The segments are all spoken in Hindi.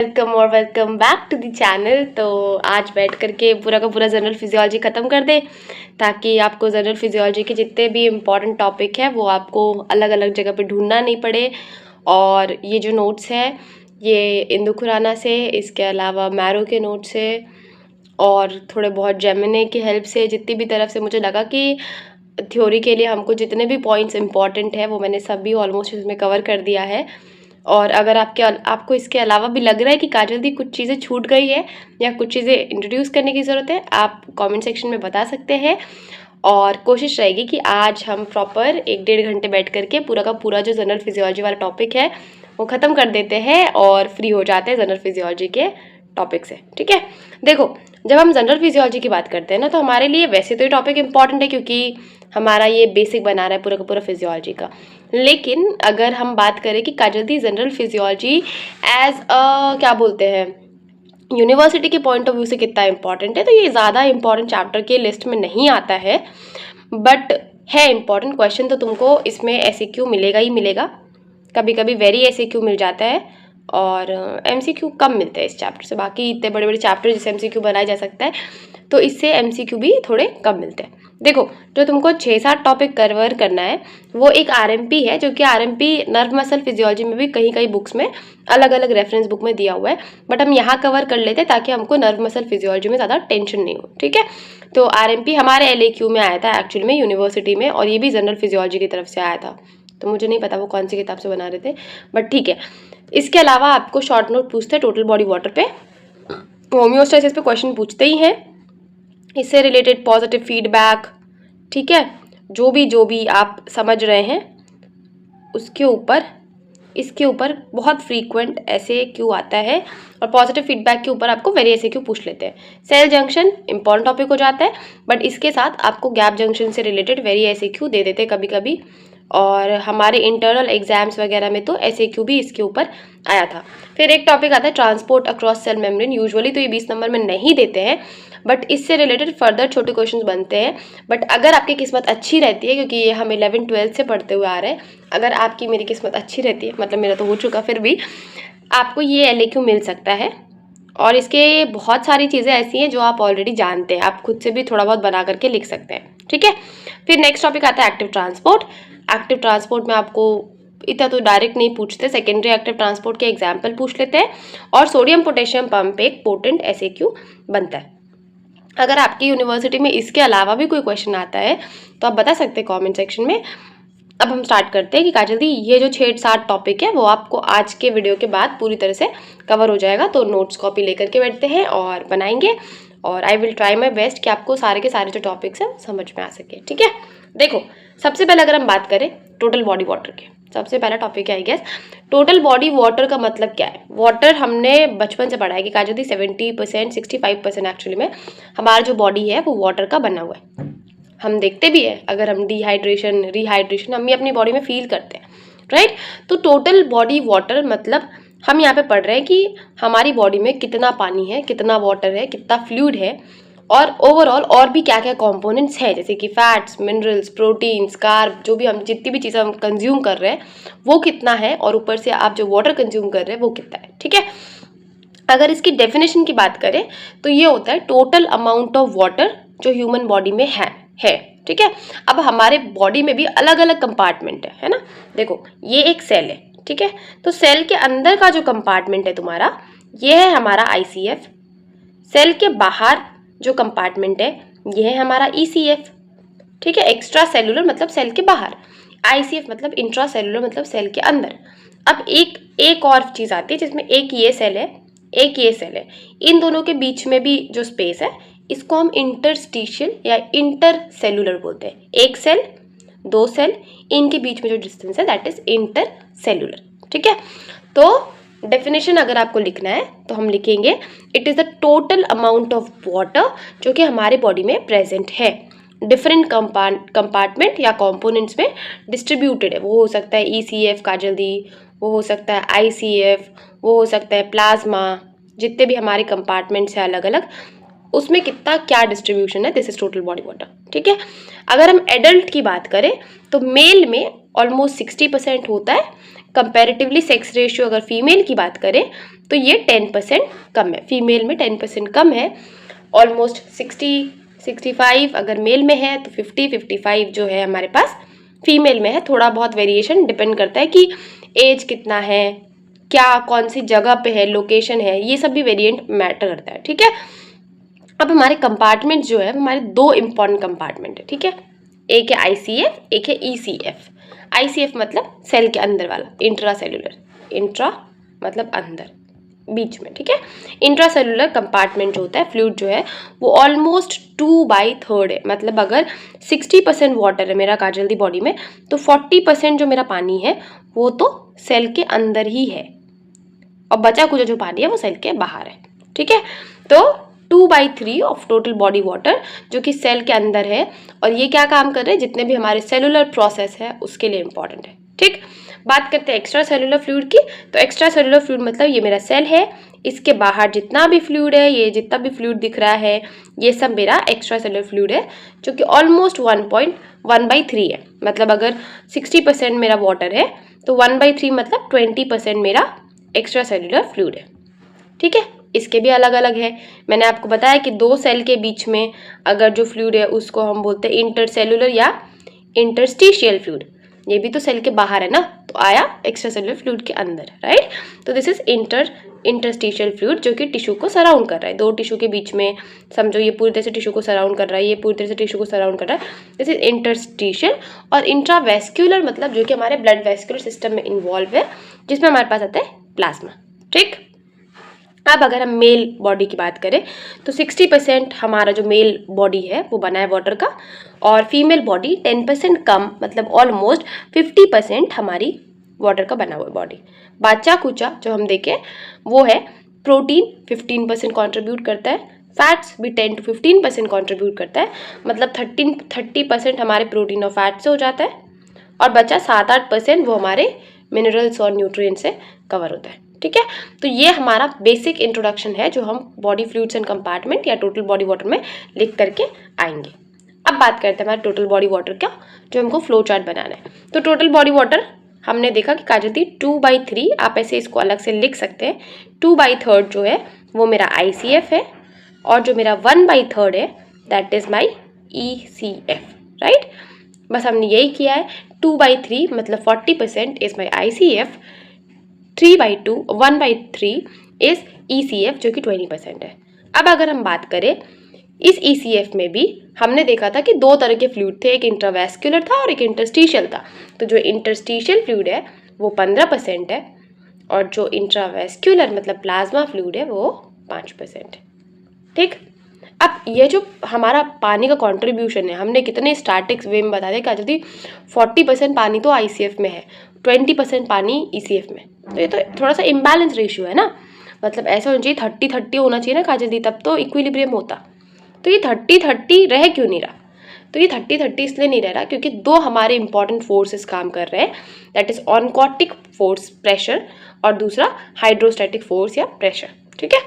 Welcome back to the channel. तो आज बैठ करके पूरा का पूरा जनरल फिजियोलॉजी ख़त्म कर दें ताकि आपको जनरल फिजियोलॉजी के जितने भी इम्पॉर्टेंट टॉपिक है वो आपको अलग अलग जगह पे ढूंढना नहीं पड़े। और ये जो नोट्स है ये इंदु खुराना से, इसके अलावा मैरो के नोट्स से और थोड़े बहुत जेमिनी की हेल्प से, जितनी भी तरफ से मुझे लगा कि थ्योरी के लिए हमको जितने भी पॉइंट्स इंपॉर्टेंट है वो मैंने सभी ऑलमोस्ट इसमें कवर कर दिया है। और अगर आपको इसके अलावा भी लग रहा है कि काजल दी कुछ चीज़ें छूट गई है या कुछ चीज़ें इंट्रोड्यूस करने की ज़रूरत है, आप कमेंट सेक्शन में बता सकते हैं। और कोशिश रहेगी कि आज हम प्रॉपर 1-1.5 घंटे बैठ करके पूरा का पूरा जो जनरल फिजियोलॉजी वाला टॉपिक है वो ख़त्म कर देते हैं और फ्री हो जाते हैं जनरल फिजियोलॉजी के टॉपिक से। ठीक है, देखो जब हम जनरल फिजियोलॉजी की बात करते हैं ना, तो हमारे लिए वैसे तो ये टॉपिक इम्पॉर्टेंट है क्योंकि हमारा ये बेसिक बना रहा है पूरा का पूरा फिजियोलॉजी का। लेकिन अगर हम बात करें कि काजल दी जनरल फिजियोलॉजी एज क्या बोलते हैं यूनिवर्सिटी के पॉइंट ऑफ व्यू से कितना इम्पॉर्टेंट है, तो ये ज़्यादा इम्पॉर्टेंट चैप्टर के लिस्ट में नहीं आता है, बट है इम्पॉर्टेंट क्वेश्चन तो तुमको इसमें एसएक्यू मिलेगा ही मिलेगा। कभी कभी वेरी एसएक्यू मिल जाता है और एमसीक्यू कम मिलते हैं इस चैप्टर से। बाकी इतने बड़े बड़े चैप्टर जिससे एमसीक्यू बनाया जा सकता है तो इससे एमसीक्यू भी थोड़े कम मिलते हैं। देखो जो तुमको 6-7 टॉपिक कवर करना है वो एक आरएमपी है, जो कि आरएमपी नर्व मसल फिजियोलॉजी में भी कहीं कहीं बुक्स में अलग अलग रेफरेंस बुक में दिया हुआ है, बट हम यहाँ कवर कर लेते हैं ताकि हमको नर्व मसल फिजियोलॉजी में ज़्यादा टेंशन नहीं हो। ठीक है, तो आरएमपी हमारे एलएक्यू में आया था एक्चुअली में यूनिवर्सिटी में, और ये भी जनरल फिजियोलॉजी की तरफ से आया था। तो मुझे नहीं पता वो कौन सी किताब से बना रहे थे, बट ठीक है। इसके अलावा आपको शॉर्ट नोट पूछते हैं टोटल बॉडी वाटर पे, होम्योस्टेसिस पे क्वेश्चन पूछते ही हैं, इससे रिलेटेड पॉजिटिव फीडबैक। ठीक है, जो भी आप समझ रहे हैं उसके ऊपर इसके ऊपर बहुत फ्रीक्वेंट ऐसे क्यों आता है, और पॉजिटिव फीडबैक के ऊपर आपको वेरी ऐसे क्यों पूछ लेते हैं। सेल जंक्शन इंपॉर्टेंट टॉपिक हो जाता है, बट इसके साथ आपको गैप जंक्शन से रिलेटेड वेरी ऐसे क्यों दे देते हैं कभी कभी। और हमारे इंटरनल एग्जाम्स वगैरह में तो ऐसे क्यों भी इसके ऊपर आया था। फिर एक टॉपिक आता है transport across cell membrane. Usually तो ये 20 नंबर में नहीं देते हैं, बट इससे रिलेटेड फर्दर छोटे क्वेश्चंस बनते हैं। बट अगर आपकी किस्मत अच्छी रहती है, क्योंकि ये हम 11-12 से पढ़ते हुए आ रहे हैं, अगर आपकी मेरी किस्मत अच्छी रहती है, मतलब मेरा तो हो चुका, फिर भी आपको ये एलएक्यू मिल सकता है। और इसके बहुत सारी चीज़ें ऐसी हैं जो आप ऑलरेडी जानते हैं, आप खुद से भी थोड़ा बहुत बना करके लिख सकते हैं। ठीक है, फिर नेक्स्ट टॉपिक आता है एक्टिव ट्रांसपोर्ट। एक्टिव ट्रांसपोर्ट में आपको इतना तो डायरेक्ट नहीं पूछते, सेकेंडरी एक्टिव ट्रांसपोर्ट के एग्जाम्पल पूछ लेते हैं। और सोडियम पोटेशियम पंप एक पोटेंट एसएक्यू बनता है। अगर आपकी यूनिवर्सिटी में इसके अलावा भी कोई क्वेश्चन आता है तो आप बता सकते हैं कमेंट सेक्शन में। अब हम स्टार्ट करते हैं कि काजल दी ये जो 6-7 टॉपिक है वो आपको आज के वीडियो के बाद पूरी तरह से कवर हो जाएगा, तो नोट्स कॉपी लेकर के बैठते हैं और बनाएंगे। और I will try my best कि आपको सारे के सारे जो टॉपिक्स हैं समझ में आ सके। ठीक है, देखो सबसे पहले अगर हम बात करें टोटल बॉडी वाटर के, सबसे पहला टॉपिक है I guess total body water का मतलब क्या है। वाटर हमने बचपन से पढ़ा है कि काजल दी 70% 65% एक्चुअली में हमारा जो बॉडी है वो वाटर का बना हुआ है। हम देखते भी है, अगर हम डिहाइड्रेशन रिहाइड्रेशन हम भी अपनी बॉडी में फील करते हैं, राइट। तो टोटल बॉडी वाटर मतलब हम यहाँ पे पढ़ रहे हैं कि हमारी बॉडी में कितना पानी है, कितना वाटर है, कितना फ्लूइड है, और ओवरऑल और भी क्या क्या कंपोनेंट्स हैं, जैसे कि फैट्स, मिनरल्स, प्रोटीन्स, कार्ब, जो भी हम जितनी भी चीज़ें हम कंज्यूम कर रहे हैं वो कितना है, और ऊपर से आप जो वाटर कंज्यूम कर रहे हैं वो कितना है। ठीक है, अगर इसकी डेफिनेशन की बात करें तो ये होता है टोटल अमाउंट ऑफ वाटर जो ह्यूमन बॉडी में है। ठीक है, अब हमारे बॉडी में भी अलग अलग कंपार्टमेंट है ना। देखो ये एक सेल है, ठीक है, तो सेल के अंदर का जो कंपार्टमेंट है तुम्हारा, ये है हमारा आईसीएफ। सेल के बाहर जो कंपार्टमेंट है ये है हमारा ईसीएफ। ठीक है, एक्स्ट्रा सेलुलर मतलब सेल के बाहर, आईसीएफ मतलब इंट्रा सेलुलर मतलब सेल के अंदर। अब एक और चीज़ आती है जिसमें एक ये सेल है, एक ये सेल है, इन दोनों के बीच में भी जो स्पेस है इसको हम इंटरस्टिशियल या इंटर सेलुलर बोलते हैं। एक सेल, दो सेल, इनके बीच में जो डिस्टेंस है दैट इज इंटर सेलुलर। ठीक है, तो डेफिनेशन अगर आपको लिखना है तो हम लिखेंगे it is the total amount of water जो कि हमारे बॉडी में प्रेजेंट है, डिफरेंट कंपार्टमेंट या कंपोनेंट्स में डिस्ट्रीब्यूटेड है। वो हो सकता है ईसीएफ काजल दी, वो हो सकता है आईसीएफ, वो हो सकता है प्लाज्मा, जितने भी हमारे कंपार्टमेंट्स हैं अलग अलग, उसमें कितना क्या डिस्ट्रीब्यूशन है, this is total body water. ठीक है, अगर हम एडल्ट की बात करें तो मेल में ऑलमोस्ट 60% होता है, कंपैरेटिवली सेक्स रेशियो अगर फीमेल की बात करें तो ये 10% कम है, फीमेल में 10% कम है। ऑलमोस्ट 60-65 अगर मेल में है तो 50-55 जो है हमारे पास फीमेल में है। थोड़ा बहुत वेरिएशन डिपेंड करता है कि एज कितना है, क्या कौन सी जगह पे है, लोकेशन है, ये सब भी वेरिएंट मैटर करता है। ठीक है, अब हमारे कंपार्टमेंट जो है हमारे दो इंपॉर्टेंट कंपार्टमेंट है। ठीक है, एक है ICF, एक है ECF। ICF मतलब सेल के अंदर वाला, इंट्रा सेलुलर, इंट्रा मतलब अंदर बीच में। ठीक है, इंट्रा सेलुलर कंपार्टमेंट जो होता है, फ्लूइड जो है वो ऑलमोस्ट 2/3 है। मतलब अगर 60% वाटर है मेरा काजल दी बॉडी में, तो 40% जो मेरा पानी है वो तो सेल के अंदर ही है, और बचा कुछ जो पानी है वो सेल के बाहर है। ठीक है, तो 2/3 ऑफ टोटल बॉडी वाटर जो कि सेल के अंदर है, और ये क्या काम कर रहे हैं, जितने भी हमारे सेलुलर प्रोसेस है उसके लिए इंपॉर्टेंट है। ठीक, बात करते हैं एक्स्ट्रा सेलुलर फ्लूइड की। तो एक्स्ट्रा सेलुलर फ्लूइड मतलब ये मेरा सेल है, इसके बाहर जितना भी फ्लूइड है, ये जितना भी फ्लूइड दिख रहा है, ये सब मेरा एक्स्ट्रा सेलुलर फ्लूइड है, जो कि ऑलमोस्ट 1/3 है। मतलब अगर 60% मेरा वाटर है तो 1/3 मतलब 20% मेरा एक्स्ट्रा सेलुलर फ्लूइड है। ठीक है, इसके भी अलग अलग है। मैंने आपको बताया कि दो सेल के बीच में अगर जो फ्लूइड है उसको हम बोलते हैं इंटरसेलुलर या इंटरस्टिशियल फ्लूइड। ये भी तो सेल के बाहर है ना, तो आया एक्स्ट्रा सेलुलर फ्लूइड के अंदर, राइट। तो दिस इज इंटरस्टिशियल फ्लूइड जो कि टिश्यू को सराउंड कर रहा है। दो टिश्यू के बीच में समझो, ये पूरी तरह से टिश्यू को सराउंड कर रहा है, ये पूरी तरह से टिश्यू को सराउंड कर रहा है, दिस इज इंटरस्टिशियल। और इंट्रावेस्क्यूलर मतलब जो कि हमारे ब्लड वेस्कुलर सिस्टम में इन्वॉल्व है, जिसमें हमारे पास आता है प्लाज्मा। ठीक, अब अगर हम मेल बॉडी की बात करें तो 60% हमारा जो मेल बॉडी है वो बना है वाटर का, और फीमेल बॉडी 10% कम, मतलब ऑलमोस्ट 50% हमारी वाटर का बना हुआ बॉडी। बाचा कुचा जो हम देखें वो है प्रोटीन 15% कॉन्ट्रीब्यूट करता है, फैट्स भी 10 to 15% कॉन्ट्रीब्यूट करता है, मतलब 30% हमारे प्रोटीन और फैट से हो जाता है, और बचा 7-8% वो हमारे मिनरल्स और न्यूट्रिएंट से कवर होता है। ठीक है, तो ये हमारा बेसिक इंट्रोडक्शन है जो हम बॉडी फ्लूइड्स एंड कंपार्टमेंट या टोटल बॉडी वाटर में लिख करके आएंगे। अब बात करते हैं हमारे टोटल बॉडी वाटर का, जो हमको फ्लो चार्ट बनाना है। तो टोटल बॉडी वाटर हमने देखा कि काजल दी 2/3, आप ऐसे इसको अलग से लिख सकते हैं। 2/3 जो है वो मेरा ICF है, और जो मेरा 1/3 है that is my ECF, right. बस हमने यही किया है। 2/3 मतलब 40% is my ICF, 3/2 1/3 is ECF जो कि 20% है। अब अगर हम बात करें इस ECF में भी हमने देखा था कि दो तरह के फ्लूइड थे, एक इंट्रावेस्कुलर था और एक इंटरस्टिशियल था। तो जो इंटरस्टिशियल फ्लूइड है वो 15% है, और जो इंट्रावेस्कुलर मतलब प्लाज्मा फ्लूइड है वो 5%। ठीक, अब ये जो हमारा पानी का कंट्रीब्यूशन है, हमने कितने स्टैटिक्स वे में बता दें कि जल्दी 40% पानी तो ICF में है, 20% पानी ECF में। तो ये तो थोड़ा सा इम्बैलेंस रेशियो है ना, मतलब ऐसा होना चाहिए 30-30 होना चाहिए ना काजल दी, तब तो इक्विलिब्रियम होता। तो ये 30-30 रह क्यों नहीं रहा? तो ये 30-30 इसलिए नहीं रह रहा क्योंकि दो हमारे इंपॉर्टेंट फोर्सेस काम कर रहे हैं, that is oncotic force pressure, और दूसरा हाइड्रोस्टैटिक फोर्स या प्रेशर। ठीक है,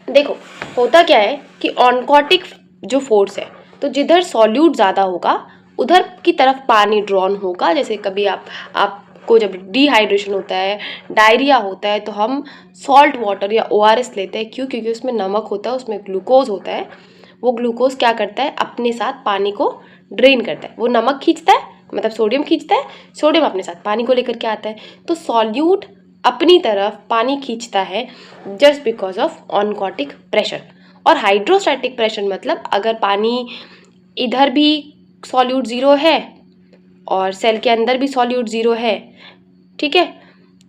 देखो होता क्या है कि ऑनकोटिक जो फोर्स है, तो जिधर सॉल्यूट ज़्यादा होगा उधर की तरफ पानी ड्रॉन होगा। जैसे कभी आपको जब डिहाइड्रेशन होता है, डायरिया होता है, तो हम सॉल्ट वाटर या ORS लेते हैं। क्यों? क्योंकि उसमें नमक होता है, उसमें ग्लूकोज होता है। वो ग्लूकोज क्या करता है, अपने साथ पानी को ड्रेन करता है। वो नमक खींचता है, मतलब सोडियम खींचता है, सोडियम अपने साथ पानी को लेकर के आता है। तो सॉल्यूट अपनी तरफ पानी खींचता है just because of oncotic pressure. और हाइड्रोस्टैटिक प्रेशर मतलब अगर पानी इधर भी सॉल्यूट ज़ीरो है और सेल के अंदर भी सॉल्यूट ज़ीरो है, ठीक है,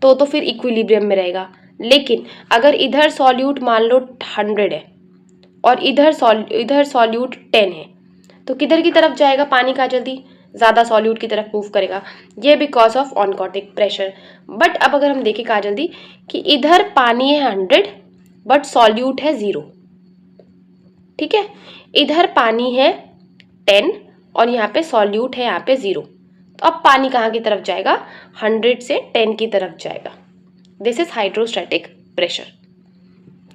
तो फिर इक्विलिब्रियम में रहेगा। लेकिन अगर इधर सॉल्यूट मान लो 100 है और इधर सॉल्यूट 10 है, तो किधर की तरफ जाएगा पानी का, जल्दी ज़्यादा सॉल्यूट की तरफ मूव करेगा। ये because of oncotic pressure. But अब अगर हम देखें काजल दी कि इधर पानी है 100 बट सॉल्यूट है 0, ठीक है, इधर पानी है 10 और यहाँ पे सॉल्यूट है यहाँ पे 0, तो अब पानी कहाँ की तरफ जाएगा, 100 से 10 की तरफ जाएगा। This is hydrostatic pressure.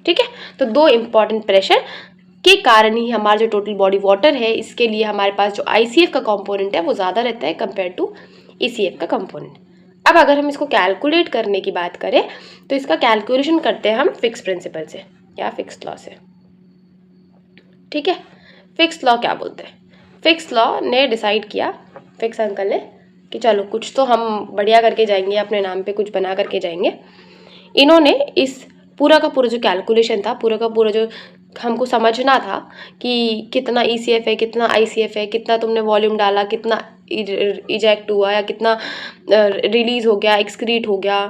ठीक है, तो दो इंपॉर्टेंट प्रेशर के कारण ही हमारा जो टोटल बॉडी वाटर है, इसके लिए हमारे पास जो ICF का कंपोनेंट है वो ज़्यादा रहता है कंपेयर टू ECF का कंपोनेंट। अब अगर हम इसको कैलकुलेट करने की बात करें तो इसका कैलकुलेशन करते हैं हम फिक्स प्रिंसिपल से या फिक्स लॉ से। ठीक है, फिक्स लॉ क्या बोलते हैं? फिक्स लॉ ने डिसाइड किया, फिक्स अंकल ने, कि चलो कुछ तो हम बढ़िया करके जाएंगे, अपने नाम पे कुछ बना करके जाएंगे। इन्होंने इस पूरा का पूरा जो कैलकुलेशन था, पूरा का पूरा जो हमको समझना था कि कितना ECF है, कितना ICF है, कितना तुमने वॉल्यूम डाला, कितना इजेक्ट हुआ या कितना रिलीज हो गया, एक्सक्रीट हो गया,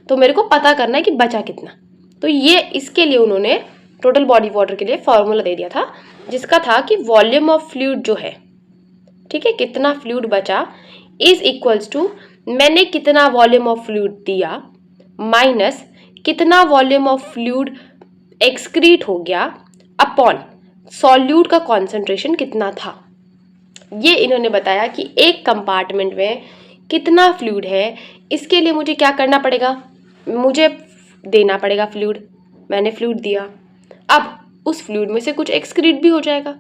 तो मेरे को पता करना है कि बचा कितना। तो ये इसके लिए उन्होंने टोटल बॉडी वाटर के लिए फॉर्मूला दे दिया था, जिसका था कि वॉल्यूम ऑफ फ्लूइड जो है, ठीक है, कितना फ्लूइड बचा इज इक्वल्स टू मैंने कितना वॉल्यूम ऑफ फ्लूइड दिया माइनस कितना वॉल्यूम ऑफ फ्लूइड एक्सक्रीट हो गया अपॉन सॉल्यूट का कॉन्सेंट्रेशन कितना था। ये इन्होंने बताया कि एक कंपार्टमेंट में कितना फ्लूइड है, इसके लिए मुझे क्या करना पड़ेगा, मुझे देना पड़ेगा फ्लूइड। मैंने फ्लूइड दिया, अब उस फ्लूइड में से कुछ एक्सक्रीट भी हो जाएगा,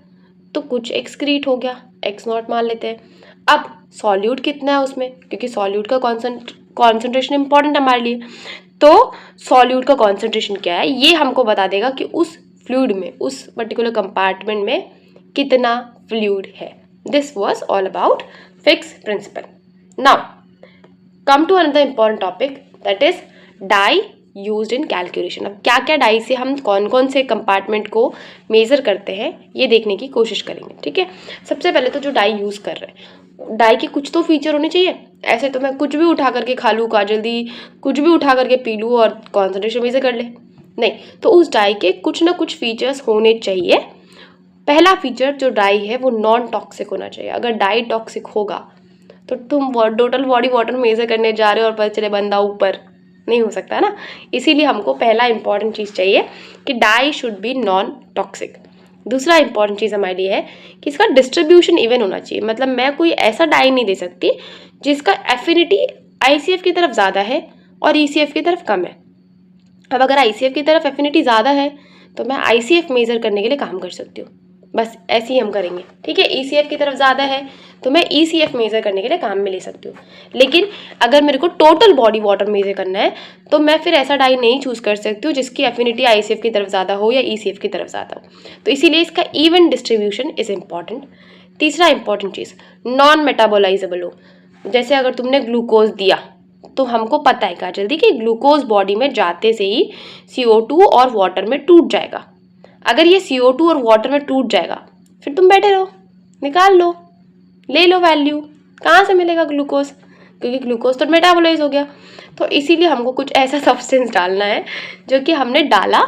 तो कुछ एक्सक्रीट हो गया, X0 मान लेते हैं। अब सॉल्यूट कितना है उसमें, क्योंकि सॉल्यूट का कॉन्सेंट्रेशन इंपॉर्टेंट हमारे लिए, तो सॉल्यूट का कॉन्सेंट्रेशन क्या है ये हमको बता देगा कि उस फ्लूइड में, उस पर्टिकुलर कंपार्टमेंट में कितना फ्लूइड है। This was all about fix principle. Now come to another important topic, that is dye used in calculation. अब क्या क्या डाई से हम कौन कौन से कंपार्टमेंट को मेज़र करते हैं ये देखने की कोशिश करेंगे। ठीक है, सबसे पहले तो जो डाई यूज़ कर रहे हैं, डाई के कुछ तो फीचर होने चाहिए। ऐसे तो मैं कुछ भी उठा करके खा लूँ काजल दी, कुछ भी उठा करके पी लूँ और कॉन्सेंट्रेशन मेज़र कर ले, नहीं, तो उस डाई के कुछ ना कुछ फीचर्स होने चाहिए। पहला फीचर जो डाई है वो नॉन टॉक्सिक होना चाहिए। अगर डाई टॉक्सिक होगा तो तुम टोटल बॉडी वाटर मेज़र करने जा रहे हो और पता चले बंदा ऊपर, नहीं हो सकता ना। इसीलिए हमको पहला इंपॉर्टेंट चीज़ चाहिए कि dye should be non toxic. दूसरा इंपॉर्टेंट चीज़ हमारे लिए है कि इसका डिस्ट्रीब्यूशन इवन होना चाहिए। मतलब मैं कोई ऐसा डाई नहीं दे सकती जिसका एफिनिटी ICF की तरफ ज़्यादा है और ECF की तरफ कम है। अब अगर ICF की तरफ एफिनिटी ज़्यादा है तो मैं ICF मेज़र करने के लिए काम कर सकती हूँ, बस ऐसे ही हम करेंगे। ठीक है, ECF की तरफ ज़्यादा है तो मैं ECF मेज़र करने के लिए काम में ले सकती हूँ। लेकिन अगर मेरे को टोटल बॉडी वाटर मेज़र करना है तो मैं फिर ऐसा डाई नहीं चूज़ कर सकती हूँ जिसकी एफिनिटी ICF की तरफ ज़्यादा हो या ECF की तरफ ज़्यादा हो। तो इसीलिए इसका इवन डिस्ट्रीब्यूशन इज़ इम्पॉर्टेंट। तीसरा इंपॉर्टेंट चीज़, नॉन मेटाबोलाइजेबल हो। जैसे अगर तुमने ग्लूकोज दिया तो हमको पता है जल्दी कि ग्लूकोज बॉडी में जाते से ही CO2 और वाटर में टूट जाएगा। अगर ये CO2 और वाटर में टूट जाएगा फिर तुम बैठे रहो, निकाल लो, ले लो वैल्यू, कहाँ से मिलेगा ग्लूकोज, क्योंकि ग्लूकोज तो मेटाबोलाइज हो गया। तो इसीलिए हमको कुछ ऐसा सब्सटेंस डालना है जो कि हमने डाला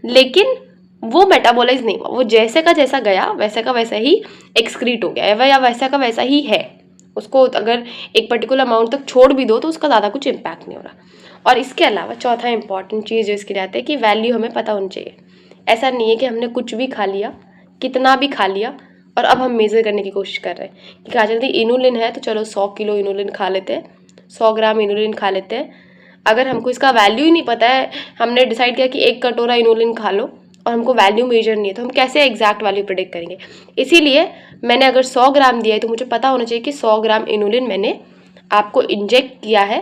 लेकिन वो मेटाबोलाइज नहीं हुआ, वो जैसे का जैसा गया वैसे का वैसा ही एक्सक्रीट हो गया या वैसा का वैसा ही है। उसको अगर एक पर्टिकुलर अमाउंट तक छोड़ भी दो तो उसका ज़्यादा कुछ इम्पैक्ट नहीं हो रहा। और इसके अलावा चौथा इंपॉर्टेंट चीज़ जो इसके लिए आती है कि वैल्यू हमें पता होनी चाहिए। ऐसा नहीं है कि हमने कुछ भी खा लिया, कितना भी खा लिया और अब हम मेज़र करने की कोशिश कर रहे हैं कि काजल दी इनुलिन है तो चलो 100 किलो इनुलिन खा लेते हैं, 100 ग्राम इनुलिन खा लेते हैं। अगर हमको इसका वैल्यू ही नहीं पता है, हमने डिसाइड किया कि 1 कटोरा इनुलिन खा लो और हमको वैल्यू मेजर नहीं है, तो हम कैसे एग्जैक्ट वैल्यू प्रेडिक्ट करेंगे। इसीलिए मैंने अगर 100 ग्राम दिया है तो मुझे पता होना चाहिए कि 100 ग्राम इनुलिन मैंने आपको इंजेक्ट किया है,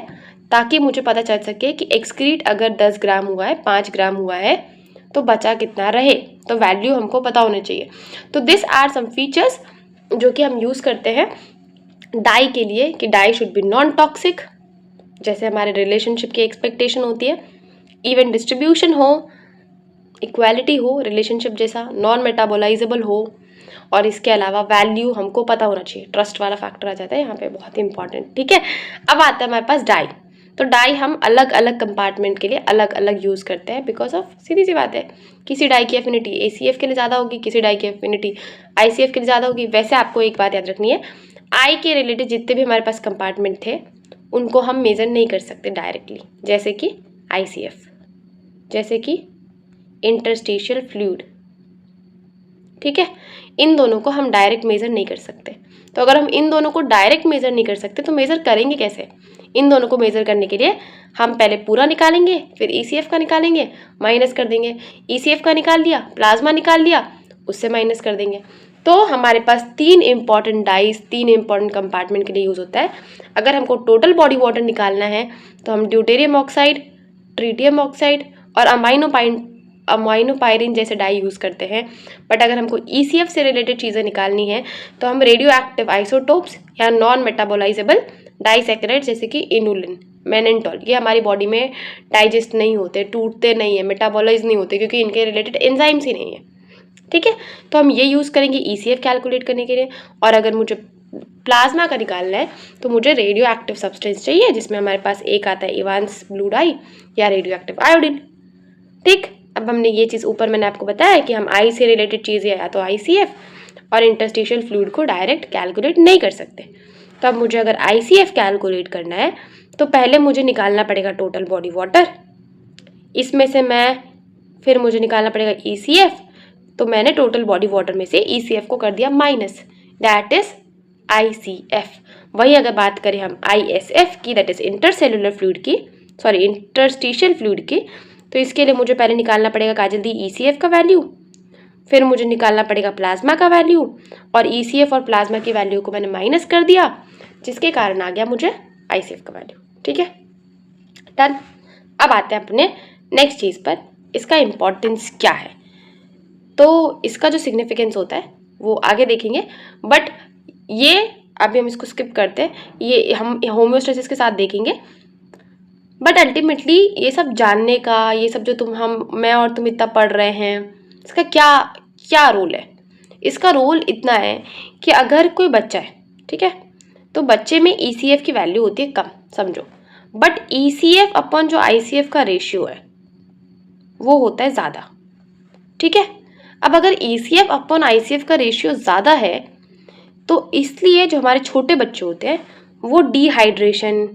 ताकि मुझे पता चल सके कि एक्सक्रीट अगर 10 ग्राम हुआ है, 5 ग्राम हुआ है तो बचा कितना रहे, तो वैल्यू हमको पता होना चाहिए। तो दिस आर सम फीचर्स जो कि हम यूज़ करते हैं डाई के लिए कि dye should be non toxic, जैसे हमारे रिलेशनशिप की एक्सपेक्टेशन होती है, इवन डिस्ट्रीब्यूशन हो, इक्वालिटी हो रिलेशनशिप जैसा, नॉन मेटाबोलाइजेबल हो, और इसके अलावा वैल्यू हमको पता होना चाहिए। ट्रस्ट वाला फैक्टर आ जाता है यहाँ पे, बहुत इंपॉर्टेंट। ठीक है, अब आता है हमारे पास डाई। तो डाई हम अलग अलग कंपार्टमेंट के लिए अलग अलग यूज़ करते हैं बिकॉज ऑफ, सीधी सी बात है, किसी डाई की एफिनिटी ACF के लिए ज़्यादा होगी, किसी डाई की एफिनिटी ICF के लिए ज़्यादा होगी। वैसे आपको एक बात याद रखनी है, आई के रिलेटेड जितने भी हमारे पास कंपार्टमेंट थे उनको हम मेज़र नहीं कर सकते डायरेक्टली, जैसे कि ICF, जैसे कि इंटरस्टिशियल फ्लूइड। ठीक है, इन दोनों को हम डायरेक्ट मेज़र नहीं कर सकते। तो अगर हम इन दोनों को डायरेक्ट मेज़र नहीं कर सकते तो मेज़र करेंगे कैसे। इन दोनों को मेज़र करने के लिए हम पहले पूरा निकालेंगे, फिर ECF का निकालेंगे, माइनस कर देंगे, ECF का निकाल लिया, प्लाज्मा निकाल लिया, उससे माइनस कर देंगे। तो हमारे पास 3 इंपॉर्टेंट डाइस 3 इंपॉर्टेंट कंपार्टमेंट के लिए यूज़ होता है। अगर हमको टोटल बॉडी वाटर निकालना है तो हम ड्यूटेरियम ऑक्साइड, ट्रीटियम ऑक्साइड और अमाइनोपायरिन जैसे डाई यूज़ करते हैं। बट अगर हमको ECF से रिलेटेड चीज़ें निकालनी है तो हम रेडियो एक्टिव आइसोटोप्स या नॉन मेटाबोलाइजेबल डाइसैकेराइड जैसे कि इनुलिन, मेनेंटॉल, ये हमारी बॉडी में डाइजेस्ट नहीं होते, टूटते नहीं है, मेटाबोलाइज नहीं होते क्योंकि इनके रिलेटेड एंजाइम्स ही नहीं है। ठीक है, तो हम ये यूज़ करेंगे ECF कैलकुलेट करने के लिए। और अगर मुझे प्लाज्मा का निकालना है तो मुझे रेडियो एक्टिव सब्सटेंस चाहिए, जिसमें हमारे पास एक आता है इवांस ब्लू डाई या रेडियो एक्टिव आयोडीन। ठीक, अब हमने ये चीज़ ऊपर मैंने आपको बताया कि हम आई से रिलेटेड चीज़ या तो ICF और इंटरस्टिशियल फ्लूइड को डायरेक्ट कैलकुलेट नहीं कर सकते। तो अब मुझे अगर ICF कैलकुलेट करना है तो पहले मुझे निकालना पड़ेगा टोटल बॉडी वाटर, इसमें से फिर मुझे निकालना पड़ेगा ECF। तो मैंने टोटल बॉडी वाटर में से ECF को कर दिया माइनस, दैट इज ICF। वही अगर बात करें हम ISF की, दैट इज इंटरसेलुलर फ्लूइड की, सॉरी इंटरस्टिशियल फ्लूइड की, तो इसके लिए मुझे पहले निकालना पड़ेगा काजल दी ECF का वैल्यू, फिर मुझे निकालना पड़ेगा प्लाज्मा का वैल्यू, और ECF और प्लाज्मा की वैल्यू को मैंने माइनस कर दिया, जिसके कारण आ गया मुझे ICF का वैल्यू। ठीक है, डन। अब आते हैं अपने नेक्स्ट चीज़ पर, इसका इम्पोर्टेंस क्या है। तो इसका जो सिग्निफिकेंस होता है वो आगे देखेंगे, बट ये अभी हम इसको स्किप करते हैं, ये हम होम्योस्टेसिस के साथ देखेंगे। बट अल्टीमेटली ये सब जानने का, ये सब जो मैं और तुम इतना पढ़ रहे हैं, इसका क्या रोल है। इसका रोल इतना है कि अगर कोई बच्चा है, ठीक है, तो बच्चे में ECF की वैल्यू होती है कम, समझो, बट ECF अपन जो ICF का रेशियो है वो होता है ज़्यादा। ठीक है, अब अगर ECF अपन ICF का रेशियो ज़्यादा है तो इसलिए जो हमारे छोटे बच्चे होते हैं वो डिहाइड्रेशन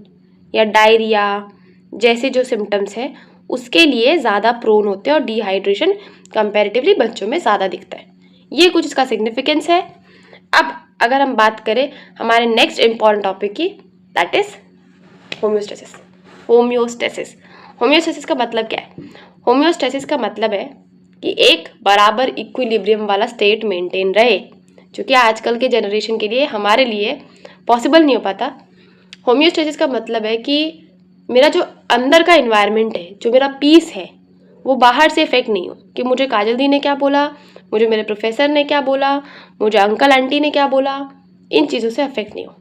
या डायरिया जैसे जो सिम्टम्स हैं उसके लिए ज़्यादा प्रोन होते हैं, और डिहाइड्रेशन कंपैरेटिवली बच्चों में ज़्यादा दिखता है। ये कुछ इसका सिग्निफिकेंस है। अब अगर हम बात करें हमारे नेक्स्ट इम्पॉर्टेंट टॉपिक की, दैट इज होम्योस्टेसिस। होम्योस्टेसिस का मतलब क्या है? होम्योस्टेसिस का मतलब है कि एक बराबर इक्विलिब्रियम वाला स्टेट मेंटेन रहे, जो कि आजकल के जनरेशन के लिए हमारे लिए पॉसिबल नहीं हो पाता। होम्योस्टेसिस का मतलब है कि मेरा जो अंदर का इन्वायरमेंट है, जो मेरा पीस है, वो बाहर से इफेक्ट नहीं हो कि मुझे काजल दी ने क्या बोला, मुझे मेरे प्रोफेसर ने क्या बोला, मुझे अंकल आंटी ने क्या बोला, इन चीज़ों से अफेक्ट नहीं हो।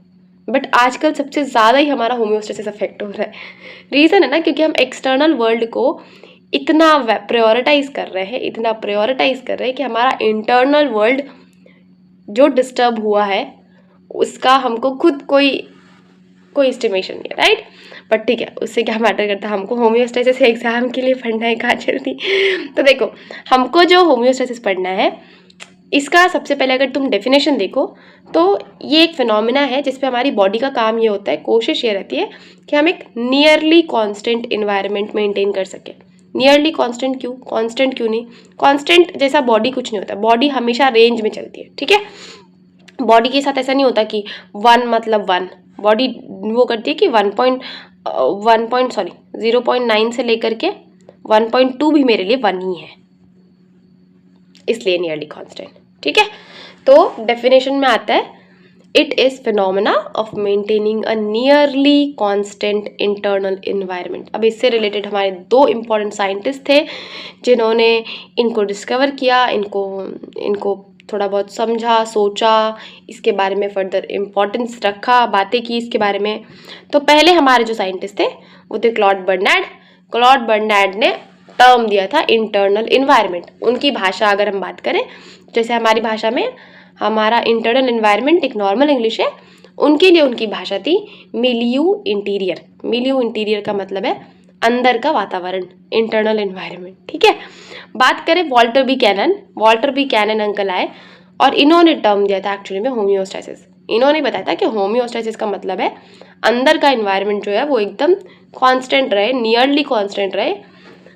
बट आजकल सबसे ज़्यादा ही हमारा होम्योस्टेसिस अफेक्ट हो रहा है। रीज़न है ना, क्योंकि हम एक्सटर्नल वर्ल्ड को इतना प्रायोरिटाइज कर रहे हैं कि हमारा इंटरनल वर्ल्ड जो डिस्टर्ब हुआ है उसका हमको खुद कोई एस्टिमेशन नहीं है, राइट। बट ठीक है, उससे क्या मैटर करता है, हमको होम्योस्टेसिस एग्जाम के लिए पढ़ना है काजल दी। तो देखो, हमको जो होम्योस्टेसिस पढ़ना है, इसका सबसे पहले अगर तुम डेफिनेशन देखो तो ये एक फिनोमिना है जिसपे हमारी बॉडी का काम ये होता है, कोशिश ये रहती है कि हम एक नियरली कांस्टेंट इन्वायरमेंट मेंटेन कर सकें। नियरली कांस्टेंट क्यों नहीं? कांस्टेंट जैसा बॉडी कुछ नहीं होता, बॉडी हमेशा रेंज में चलती है। ठीक है, बॉडी के साथ ऐसा नहीं होता कि 1 मतलब 1, बॉडी वो करती है कि 0.9 से लेकर के 1.2 भी मेरे लिए 1 ही है, इसलिए नियरली कांस्टेंट। ठीक है, तो डेफिनेशन में आता है, it is phenomena of maintaining a nearly constant internal environment. अब इससे रिलेटेड हमारे 2 इम्पॉर्टेंट साइंटिस्ट थे जिन्होंने इनको डिस्कवर किया, इनको थोड़ा बहुत समझा, सोचा, इसके बारे में फर्दर इम्पोर्टेंस रखा, बातें की इसके बारे में। तो पहले हमारे जो साइंटिस्ट थे वो थे क्लॉड बर्नैड ने टर्म दिया था इंटरनल इन्वायरमेंट। उनकी भाषा अगर हम बात करें, जैसे हमारी भाषा में हमारा इंटरनल इन्वायरमेंट एक नॉर्मल इंग्लिश है, उनके लिए उनकी भाषा थी मिलियू इंटीरियर। मिलियू इंटीरियर का मतलब है अंदर का वातावरण, इंटरनल इन्वायरमेंट। ठीक है, बात करें वॉल्टर बी कैनन अंकल आए और इन्होंने टर्म दिया था एक्चुअली में होम्योस्टेसिस। इन्होंने बताया था कि होम्योस्टेसिस का मतलब है अंदर का इन्वायरमेंट जो है वो एकदम कांस्टेंट रहे, नियरली कांस्टेंट रहे,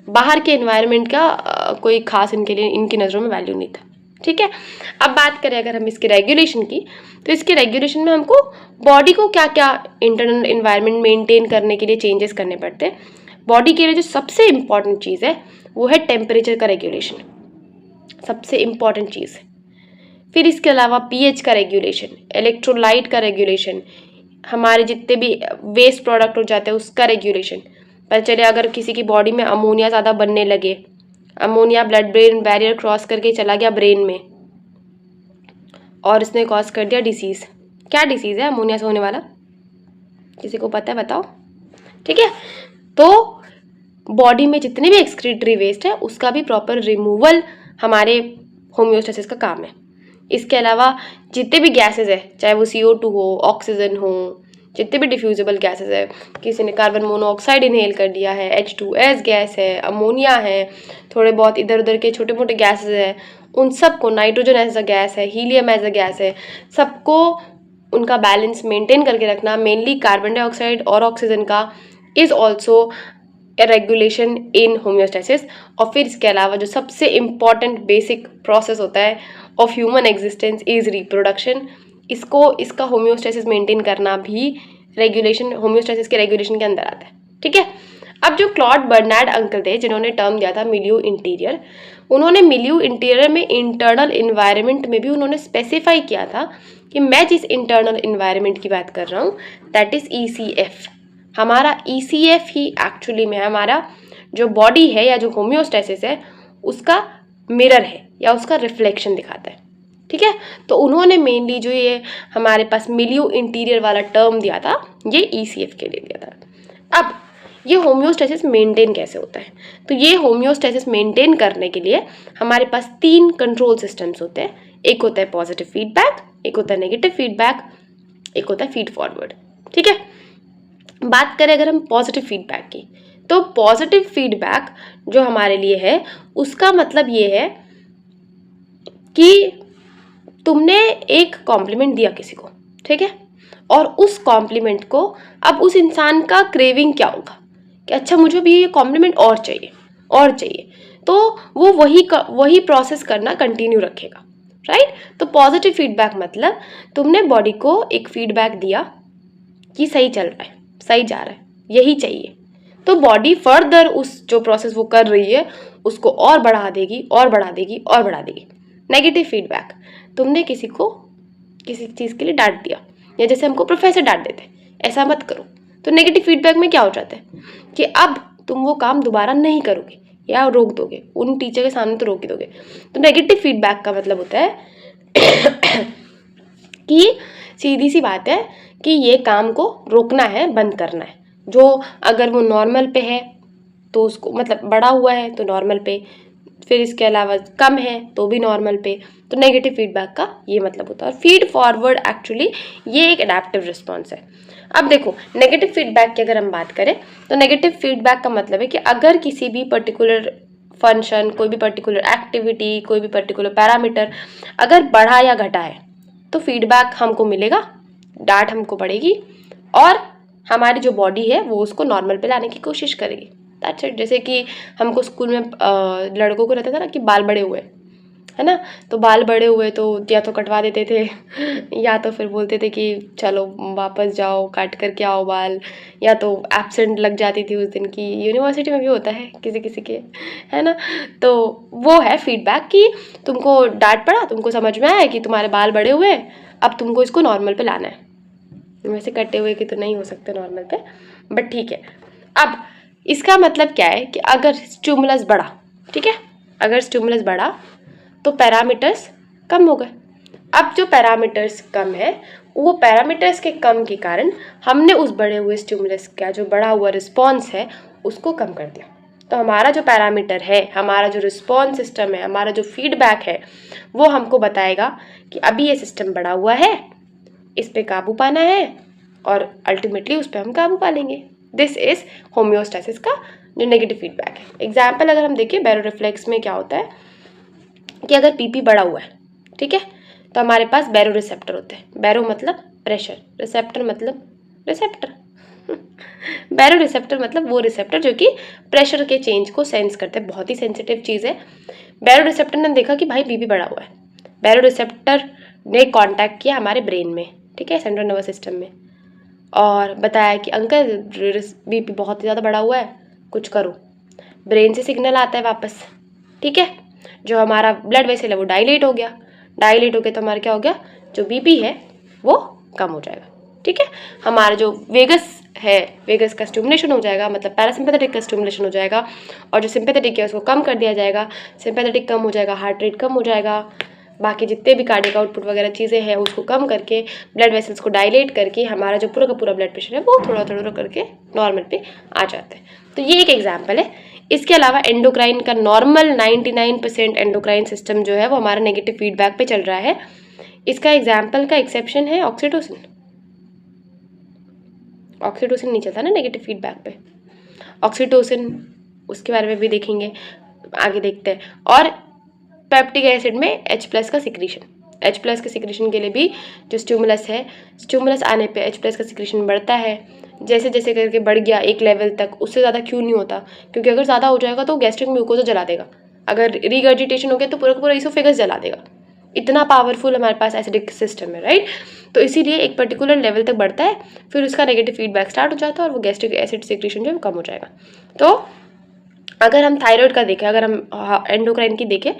बाहर के इन्वायरमेंट का कोई खास इनकी नज़रों में वैल्यू नहीं था। ठीक है, अब बात करें अगर हम इसके रेगुलेशन की, तो इसके रेगुलेशन में हमको बॉडी को क्या क्या इंटरनल इन्वायरमेंट मेंटेन करने के लिए चेंजेस करने पड़ते हैं। बॉडी के लिए जो सबसे इम्पॉर्टेंट चीज़ है वो है टेम्परेचर का रेगुलेशन। सबसे इम्पॉर्टेंट चीज़। फिर इसके अलावा पीएच का रेगुलेशन, इलेक्ट्रोलाइट का रेगुलेशन, हमारे जितने भी वेस्ट प्रोडक्ट हो जाते हैं उसका रेगुलेशन। पर चले अगर किसी की बॉडी में अमोनिया ज़्यादा बनने लगे, ammonia blood brain barrier cross करके चला गया ब्रेन में और इसने कॉज कर दिया डिसीज़। क्या डिसीज़ है अमोनिया से होने वाला, किसी को पता है बताओ? ठीक है, तो बॉडी में जितने भी एक्सक्रीटरी वेस्ट है उसका भी प्रॉपर रिमूवल हमारे होम्योस्टेसिस का काम है। इसके अलावा जितने भी गैसेज है, चाहे वो CO2 हो, ऑक्सीजन हो, जितने भी डिफ्यूजिबल गैसेज है, किसी ने कार्बन मोनोऑक्साइड इनहेल कर दिया है, H2S गैस है, अमोनिया है, थोड़े बहुत इधर उधर के छोटे मोटे गैसेज है, उन सबको, नाइट्रोजन एज अ गैस है, हीलियम एज अ गैस है, सबको उनका बैलेंस मेंटेन करके रखना, मेनली कार्बन डाइऑक्साइड और ऑक्सीजन का, is also a regulation in homeostasis. और फिर इसके अलावा जो सबसे इम्पॉर्टेंट बेसिक प्रोसेस होता है of human existence is reproduction. इसका होम्योस्टेसिस मेंटेन करना भी रेगुलेशन, होम्योस्टेसिस के रेगुलेशन के अंदर आता है। ठीक है, अब जो क्लॉड बर्नार्ड अंकल थे जिन्होंने टर्म दिया था मिलियू इंटीरियर, उन्होंने मिलियू इंटीरियर में इंटरनल इन्वायरमेंट में भी उन्होंने स्पेसिफाई किया था कि मैं जिस इंटरनल इन्वायरमेंट की बात कर रहा हूँ दैट इज़ ECF। हमारा ECF ही एक्चुअली में हमारा जो बॉडी है या जो होम्योस्टेसिस है उसका मिरर है या उसका रिफ्लेक्शन दिखाता है। ठीक है, तो उन्होंने मेनली जो ये हमारे पास मिलियू इंटीरियर वाला टर्म दिया था ये ECF के लिए दिया था। अब ये होम्योस्टेसिस मेंटेन कैसे होता है, तो ये होम्योस्टेसिस मेंटेन करने के लिए हमारे पास 3 कंट्रोल सिस्टम्स होते हैं। एक होता है पॉजिटिव फीडबैक, एक होता है नेगेटिव फीडबैक, एक होता है फीड फॉरवर्ड। ठीक है, बात करें अगर हम पॉजिटिव फीडबैक की, तो पॉजिटिव फीडबैक जो हमारे लिए है उसका मतलब ये है कि तुमने एक कॉम्प्लीमेंट दिया किसी को, ठीक है, और उस कॉम्प्लीमेंट को अब उस इंसान का क्रेविंग क्या होगा कि अच्छा मुझे भी ये कॉम्प्लीमेंट और चाहिए और चाहिए, तो वो वही प्रोसेस करना कंटिन्यू रखेगा, राइट। तो पॉजिटिव फीडबैक मतलब तुमने बॉडी को एक फीडबैक दिया कि सही चल रहा है, सही जा रहा है, यही चाहिए, तो बॉडी फर्दर उस जो प्रोसेस वो कर रही है उसको और बढ़ा देगी और बढ़ा देगी और बढ़ा देगी। नेगेटिव फीडबैक, तुमने किसी को किसी चीज़ के लिए डांट दिया, या जैसे हमको प्रोफेसर डांट देते ऐसा मत करो, तो नेगेटिव फीडबैक में क्या हो जाता है कि अब तुम वो काम दोबारा नहीं करोगे या रोक दोगे, उन टीचर के सामने तो रोक ही दोगे। तो नेगेटिव फीडबैक का मतलब होता है कि सीधी सी बात है कि ये काम को रोकना है, बंद करना है। जो अगर वो नॉर्मल पे है तो उसको मतलब बढ़ा हुआ है तो नॉर्मल पे, फिर इसके अलावा कम है तो भी नॉर्मल पे, तो नेगेटिव फीडबैक का ये मतलब होता है। और फीड फॉरवर्ड एक्चुअली ये एक अडेप्टिव रिस्पॉन्स है। अब देखो नेगेटिव फीडबैक की अगर हम बात करें तो नेगेटिव फीडबैक का मतलब है कि अगर किसी भी पर्टिकुलर फंक्शन, कोई भी पर्टिकुलर एक्टिविटी, कोई भी पर्टिकुलर पैरामीटर अगर बढ़ा या घटा है तो फीडबैक हमको मिलेगा, डांट हमको पड़ेगी और हमारी जो बॉडी है वो उसको नॉर्मल पे लाने की कोशिश करेगी। That's it. जैसे कि हमको स्कूल में लड़कों को रहता था ना कि बाल बड़े हुए, है ना, तो बाल बड़े हुए तो या तो कटवा देते थे या तो फिर बोलते थे कि चलो वापस जाओ काट करके आओ बाल, या तो एब्सेंट लग जाती थी उस दिन की। यूनिवर्सिटी में भी होता है किसी किसी के, है ना। तो वो है फीडबैक कि तुमको डांट पड़ा, तुमको समझ में आया कि तुम्हारे बाल बड़े हुए, अब तुमको इसको नॉर्मल पे लाना है। वैसे कटे हुए की तो नहीं हो सकते नॉर्मल पे, बट ठीक है। अब इसका मतलब क्या है कि अगर स्टिमुलस बढ़ा, ठीक है, अगर स्टिमुलस बढ़ा तो पैरामीटर्स कम हो गए। अब जो पैरामीटर्स कम है वो पैरामीटर्स के कम के कारण हमने उस बढ़े हुए स्टिमुलस का जो बढ़ा हुआ रिस्पॉन्स है उसको कम कर दिया। तो हमारा जो पैरामीटर है, हमारा जो रिस्पॉन्स सिस्टम है, हमारा जो फीडबैक है वो हमको बताएगा कि अभी ये सिस्टम बढ़ा हुआ है, इस पे काबू पाना है और अल्टीमेटली उस पर हम काबू पा लेंगे। दिस इज होम्योस्टेसिस का जो नेगेटिव फीडबैक है। एग्जाम्पल अगर हम देखें बैरो रिफ्लेक्स में क्या होता है कि अगर पीपी बढ़ा हुआ है, ठीक है, तो हमारे पास बैरो रिसेप्टर होते हैं। बैरो मतलब प्रेशर, रिसेप्टर मतलब रिसेप्टर बैरो रिसेप्टर मतलब वो रिसेप्टर जो कि प्रेशर के चेंज को सेंस करते हैं, बहुत ही सेंसिटिव चीज़ है। बैरो रिसेप्टर ने देखा कि भाई बीपी बढ़ा हुआ है, बैरो रिसेप्टर ने कांटेक्ट किया हमारे ब्रेन में, ठीक है, सेंट्रल नर्वस सिस्टम में, और बताया कि अंकल बीपी बहुत ही ज़्यादा बढ़ा हुआ है, कुछ करो। ब्रेन से सिग्नल आता है वापस, ठीक है। जो हमारा ब्लड वेसल है वो डायलेट हो गया, डायलेट हो गया तो हमारा क्या हो गया, जो बीपी है वो कम हो जाएगा। ठीक है, हमारा जो वेगस है, वेगस का स्टिमुलेशन हो जाएगा, मतलब पैरासिम्पैथेटिक का स्टिमुलेशन हो जाएगा, और जो सिंपैथेटिक है उसको कम कर दिया जाएगा, सिंपैथेटिक कम हो जाएगा, हार्ट रेट कम हो जाएगा, बाकी जितने भी कार्डियक आउटपुट वगैरह चीज़ें हैं उसको कम करके ब्लड वेसल्स को डायलेट करके हमारा जो पूरा का पूरा ब्लड प्रेशर है वो थोड़ा थोड़ा करके नॉर्मल पे आ जाता है। तो ये एक एग्जाम्पल है। इसके अलावा एंडोक्राइन का नॉर्मल 99% एंडोक्राइन सिस्टम जो है वो हमारा नेगेटिव फीडबैक पे चल रहा है। इसका एग्जाम्पल का एक्सेप्शन है ऑक्सीटोसिन। ऑक्सीटोसिन नहीं चलता ना नेगेटिव फीडबैक पे, ऑक्सीटोसिन उसके बारे में भी देखेंगे, आगे देखते हैं। और पेप्टिक एसिड में H+ का सिक्रीशन, H+ के सिक्रीशन के लिए भी जो स्टिमुलस है, स्टिमुलस आने पे H+ का सिक्रीशन बढ़ता है। जैसे जैसे करके बढ़ गया एक लेवल तक, उससे ज़्यादा क्यों नहीं होता, क्योंकि अगर ज़्यादा हो जाएगा तो गैस्ट्रिक म्यूकोसा जला देगा, अगर रिगर्जिटेशन हो गया तो पूरा का पूरा इसोफेगस जला देगा। इतना पावरफुल हमारे पास एसिडिक सिस्टम है, राइट। तो इसीलिए एक पर्टिकुलर लेवल तक बढ़ता है, फिर उसका नेगेटिव फीडबैक स्टार्ट हो जाता है और वो गैस्ट्रिक एसिड सिक्रीशन जो है कम हो जाएगा। तो अगर हम थायराइड का देखें, अगर हम एंडोक्राइन की देखें,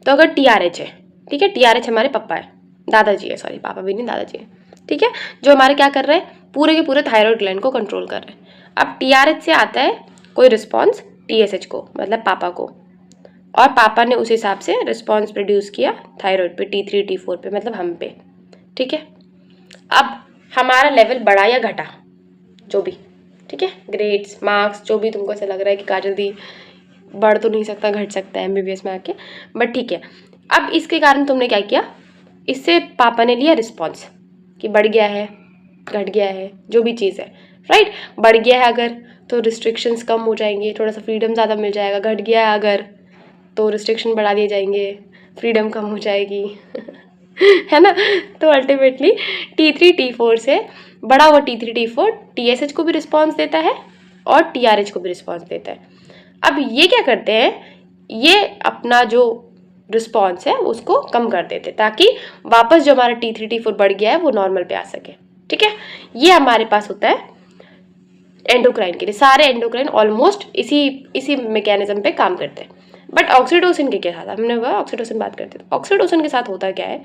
तो अगर TRH है, ठीक है, TRH हमारे पापा है, दादाजी है, सॉरी पापा भी नहीं दादाजी है, ठीक है, जो हमारे क्या कर रहे हैं, पूरे के पूरे थायराइड ग्लैंड को कंट्रोल कर रहे हैं। अब TRH से आता है कोई रिस्पॉन्स TSH को, मतलब पापा को, और पापा ने उस हिसाब से रिस्पॉन्स प्रोड्यूस किया थायराइड पे, T3 T4 पे, मतलब हम पे, ठीक है। अब हमारा लेवल बढ़ा या घटा जो भी, ठीक है, ग्रेड्स मार्क्स जो भी तुमको ऐसा लग रहा है कि काजल दी बढ़ तो नहीं सकता, घट सकता है MBBS में आके, बट ठीक है। अब इसके कारण तुमने क्या किया, इससे पापा ने लिया रिस्पॉन्स कि बढ़ गया है, घट गया है, जो भी चीज़ है, राइट। बढ़ गया है अगर तो रिस्ट्रिक्शंस कम हो जाएंगे, थोड़ा सा फ्रीडम ज़्यादा मिल जाएगा। घट गया है अगर तो रिस्ट्रिक्शन बढ़ा दिए जाएंगे, फ्रीडम कम हो जाएगी है ना। तो अल्टीमेटली T3 T4 से बड़ा हुआ T3 T4 TSH को भी रिस्पॉन्स देता है और TRH को भी रिस्पॉन्स देता है। अब ये क्या करते हैं, ये अपना जो रिस्पॉन्स है उसको कम कर देते ताकि वापस जो हमारा T3 T4 बढ़ गया है वो नॉर्मल पे आ सके, ठीक है। ये हमारे पास होता है एंडोक्राइन के लिए। सारे एंडोक्राइन ऑलमोस्ट इसी मैकेनिज्म पे काम करते हैं। बट ऑक्सीटोसिन के साथ, हमने वह ऑक्सीटोसिन बात करते हैं, ऑक्सीटोसिन के साथ होता क्या है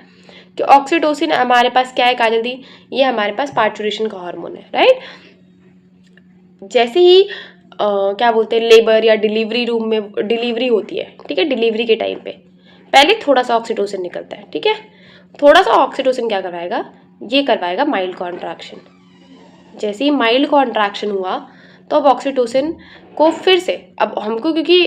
कि ऑक्सीटोसिन हमारे पास क्या है काजल दी, ये हमारे पास पार्चुरेशन का हार्मोन है, राइट। जैसे ही क्या बोलते हैं लेबर या डिलीवरी रूम में डिलीवरी होती है, ठीक है, डिलीवरी के टाइम पे पहले थोड़ा सा ऑक्सीटोसिन निकलता है, ठीक है। थोड़ा सा ऑक्सीटोसिन क्या करवाएगा, ये करवाएगा माइल्ड कॉन्ट्रैक्शन। जैसे ही माइल्ड कॉन्ट्रैक्शन हुआ तो अब ऑक्सीटोसिन को फिर से, अब हमको क्योंकि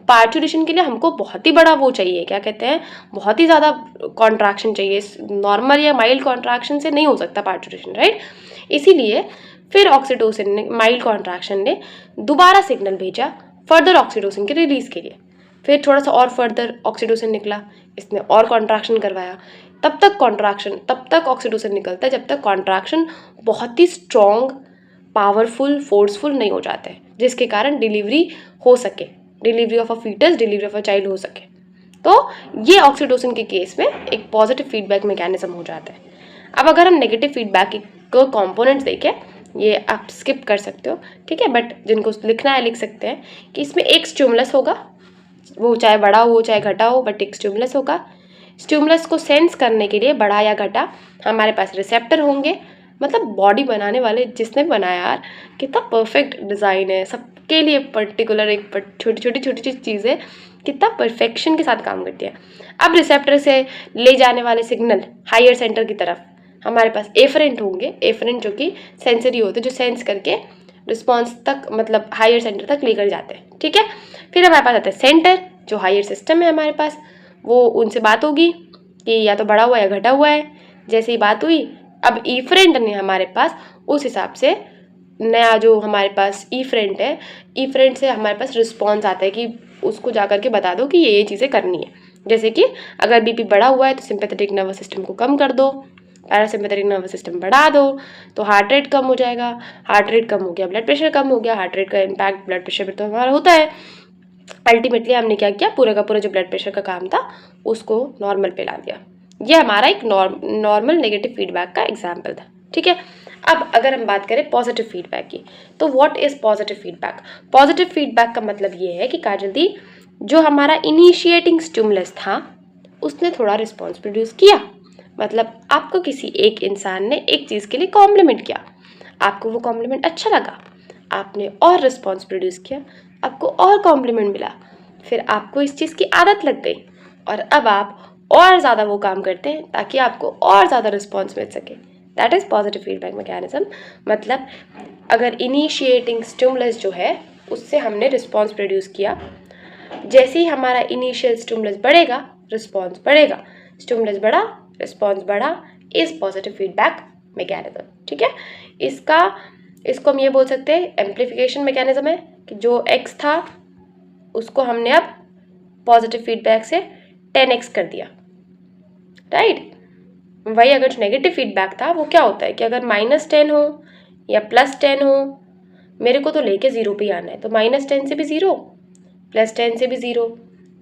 पार्चुरेशन के लिए हमको बहुत ही बड़ा वो चाहिए, क्या कहते हैं, बहुत ही ज़्यादा कॉन्ट्रैक्शन चाहिए, नॉर्मल या माइल्ड कॉन्ट्रैक्शन से नहीं हो सकता पार्चुरेशन, राइट। इसीलिए फिर ऑक्सीटोसिन ने, माइल्ड कॉन्ट्रैक्शन ने दोबारा सिग्नल भेजा फर्दर ऑक्सीटोसिन के रिलीज के लिए। फिर थोड़ा सा और फर्दर ऑक्सीटोसिन निकला, इसने और कॉन्ट्रैक्शन करवाया, तब तक ऑक्सीटोसिन निकलता है जब तक कॉन्ट्रैक्शन बहुत ही स्ट्रॉन्ग, पावरफुल, फोर्सफुल नहीं हो जाते हैं, जिसके कारण डिलीवरी हो सके, delivery of a foetus, delivery of a child हो सके। तो ये ऑक्सीटोसिन के केस में एक पॉजिटिव फीडबैक मैकेनिज्म हो जाता है। अब अगर हम नेगेटिव फीडबैक को कॉम्पोनेंट्स देखें, ये आप स्किप कर सकते हो, ठीक है, बट जिनको लिखना है लिख सकते हैं कि इसमें एक स्टिमुलस होगा, वो चाहे बड़ा हो चाहे घटा हो, बट एक स्टिमुलस होगा। स्टिमुलस को सेंस करने के लिए बड़ा या घटा हमारे पास रिसेप्टर होंगे। मतलब बॉडी बनाने वाले जिसने बनाया यार, कितना परफेक्ट डिज़ाइन है, सबके लिए पर्टिकुलर एक छोटी छोटी चीज़ें कितना परफेक्शन के साथ काम करती है। अब रिसेप्टर से ले जाने वाले सिग्नल हायर सेंटर की तरफ हमारे पास एफरेंट होंगे, एफरेंट जो कि सेंसरी होते हैं, जो सेंस करके रिस्पॉन्स तक, मतलब हायर सेंटर तक लेकर जाते हैं, ठीक है। फिर हमारे पास आता है सेंटर, जो हायर सिस्टम है हमारे पास, वो उनसे बात होगी कि या तो बढ़ा हुआ है या घटा हुआ है। जैसे ही बात हुई, अब ईफ्रेंट ने हमारे पास उस हिसाब से नया जो हमारे पास ईफ्रेंट है, ईफ्रेंट से हमारे पास रिस्पॉन्स आता है कि उसको जा करके बता दो कि ये चीज़ें करनी है। जैसे कि अगर बीपी बढ़ा हुआ है तो सिंपैथेटिक नर्वस सिस्टम को कम कर दो, पैरासिम्पैथेटिक नर्वस सिस्टम बढ़ा दो तो हार्ट रेट कम हो जाएगा, हार्ट रेट कम हो गया ब्लड प्रेशर कम हो गया, हार्ट रेट का इम्पैक्ट ब्लड प्रेशर पर तो हमारा होता है। अल्टीमेटली हमने क्या किया, पूरा का पूरा जो ब्लड प्रेशर का काम था उसको नॉर्मल पे ला दिया। ये हमारा एक नॉर्मल नेगेटिव फीडबैक का एग्जाम्पल था, ठीक है। अब अगर हम बात करें पॉजिटिव फीडबैक की, तो what is positive feedback. Positive feedback का मतलब ये है कि काजल दी, जो हमारा इनिशिएटिंग स्टिमुलस था उसने थोड़ा रिस्पॉन्स प्रोड्यूस किया, मतलब आपको किसी एक इंसान ने एक चीज़ के लिए कॉम्प्लीमेंट किया, आपको वो कॉम्प्लीमेंट अच्छा लगा, आपने और रिस्पॉन्स प्रोड्यूस किया, आपको और कॉम्प्लीमेंट मिला, फिर आपको इस चीज़ की आदत लग गई और अब आप और ज़्यादा वो काम करते हैं ताकि आपको और ज़्यादा रिस्पॉन्स मिल सके। That is positive feedback mechanism. मतलब अगर इनिशिएटिंग स्टिमुलस जो है उससे हमने रिस्पॉन्स प्रोड्यूस किया, जैसे ही हमारा इनिशियल स्टिमुलस बढ़ेगा रिस्पॉन्स बढ़ेगा, स्टिमुलस बढ़ा रिस्पॉन्स बढ़ा, इज पॉजिटिव फीडबैक मैकेनिज्म। ठीक है, इसको हम ये बोल सकते हैं एम्प्लीफिकेशन मैकेनिज्म है कि जो एक्स था उसको हमने अब पॉजिटिव फीडबैक से 10x कर दिया, राइट। वही अगर जो नेगेटिव फीडबैक था वो क्या होता है कि अगर -10 हो या +10 हो, मेरे को तो लेके 0 पे आना है, तो -10 से भी 0, +10 से भी 0,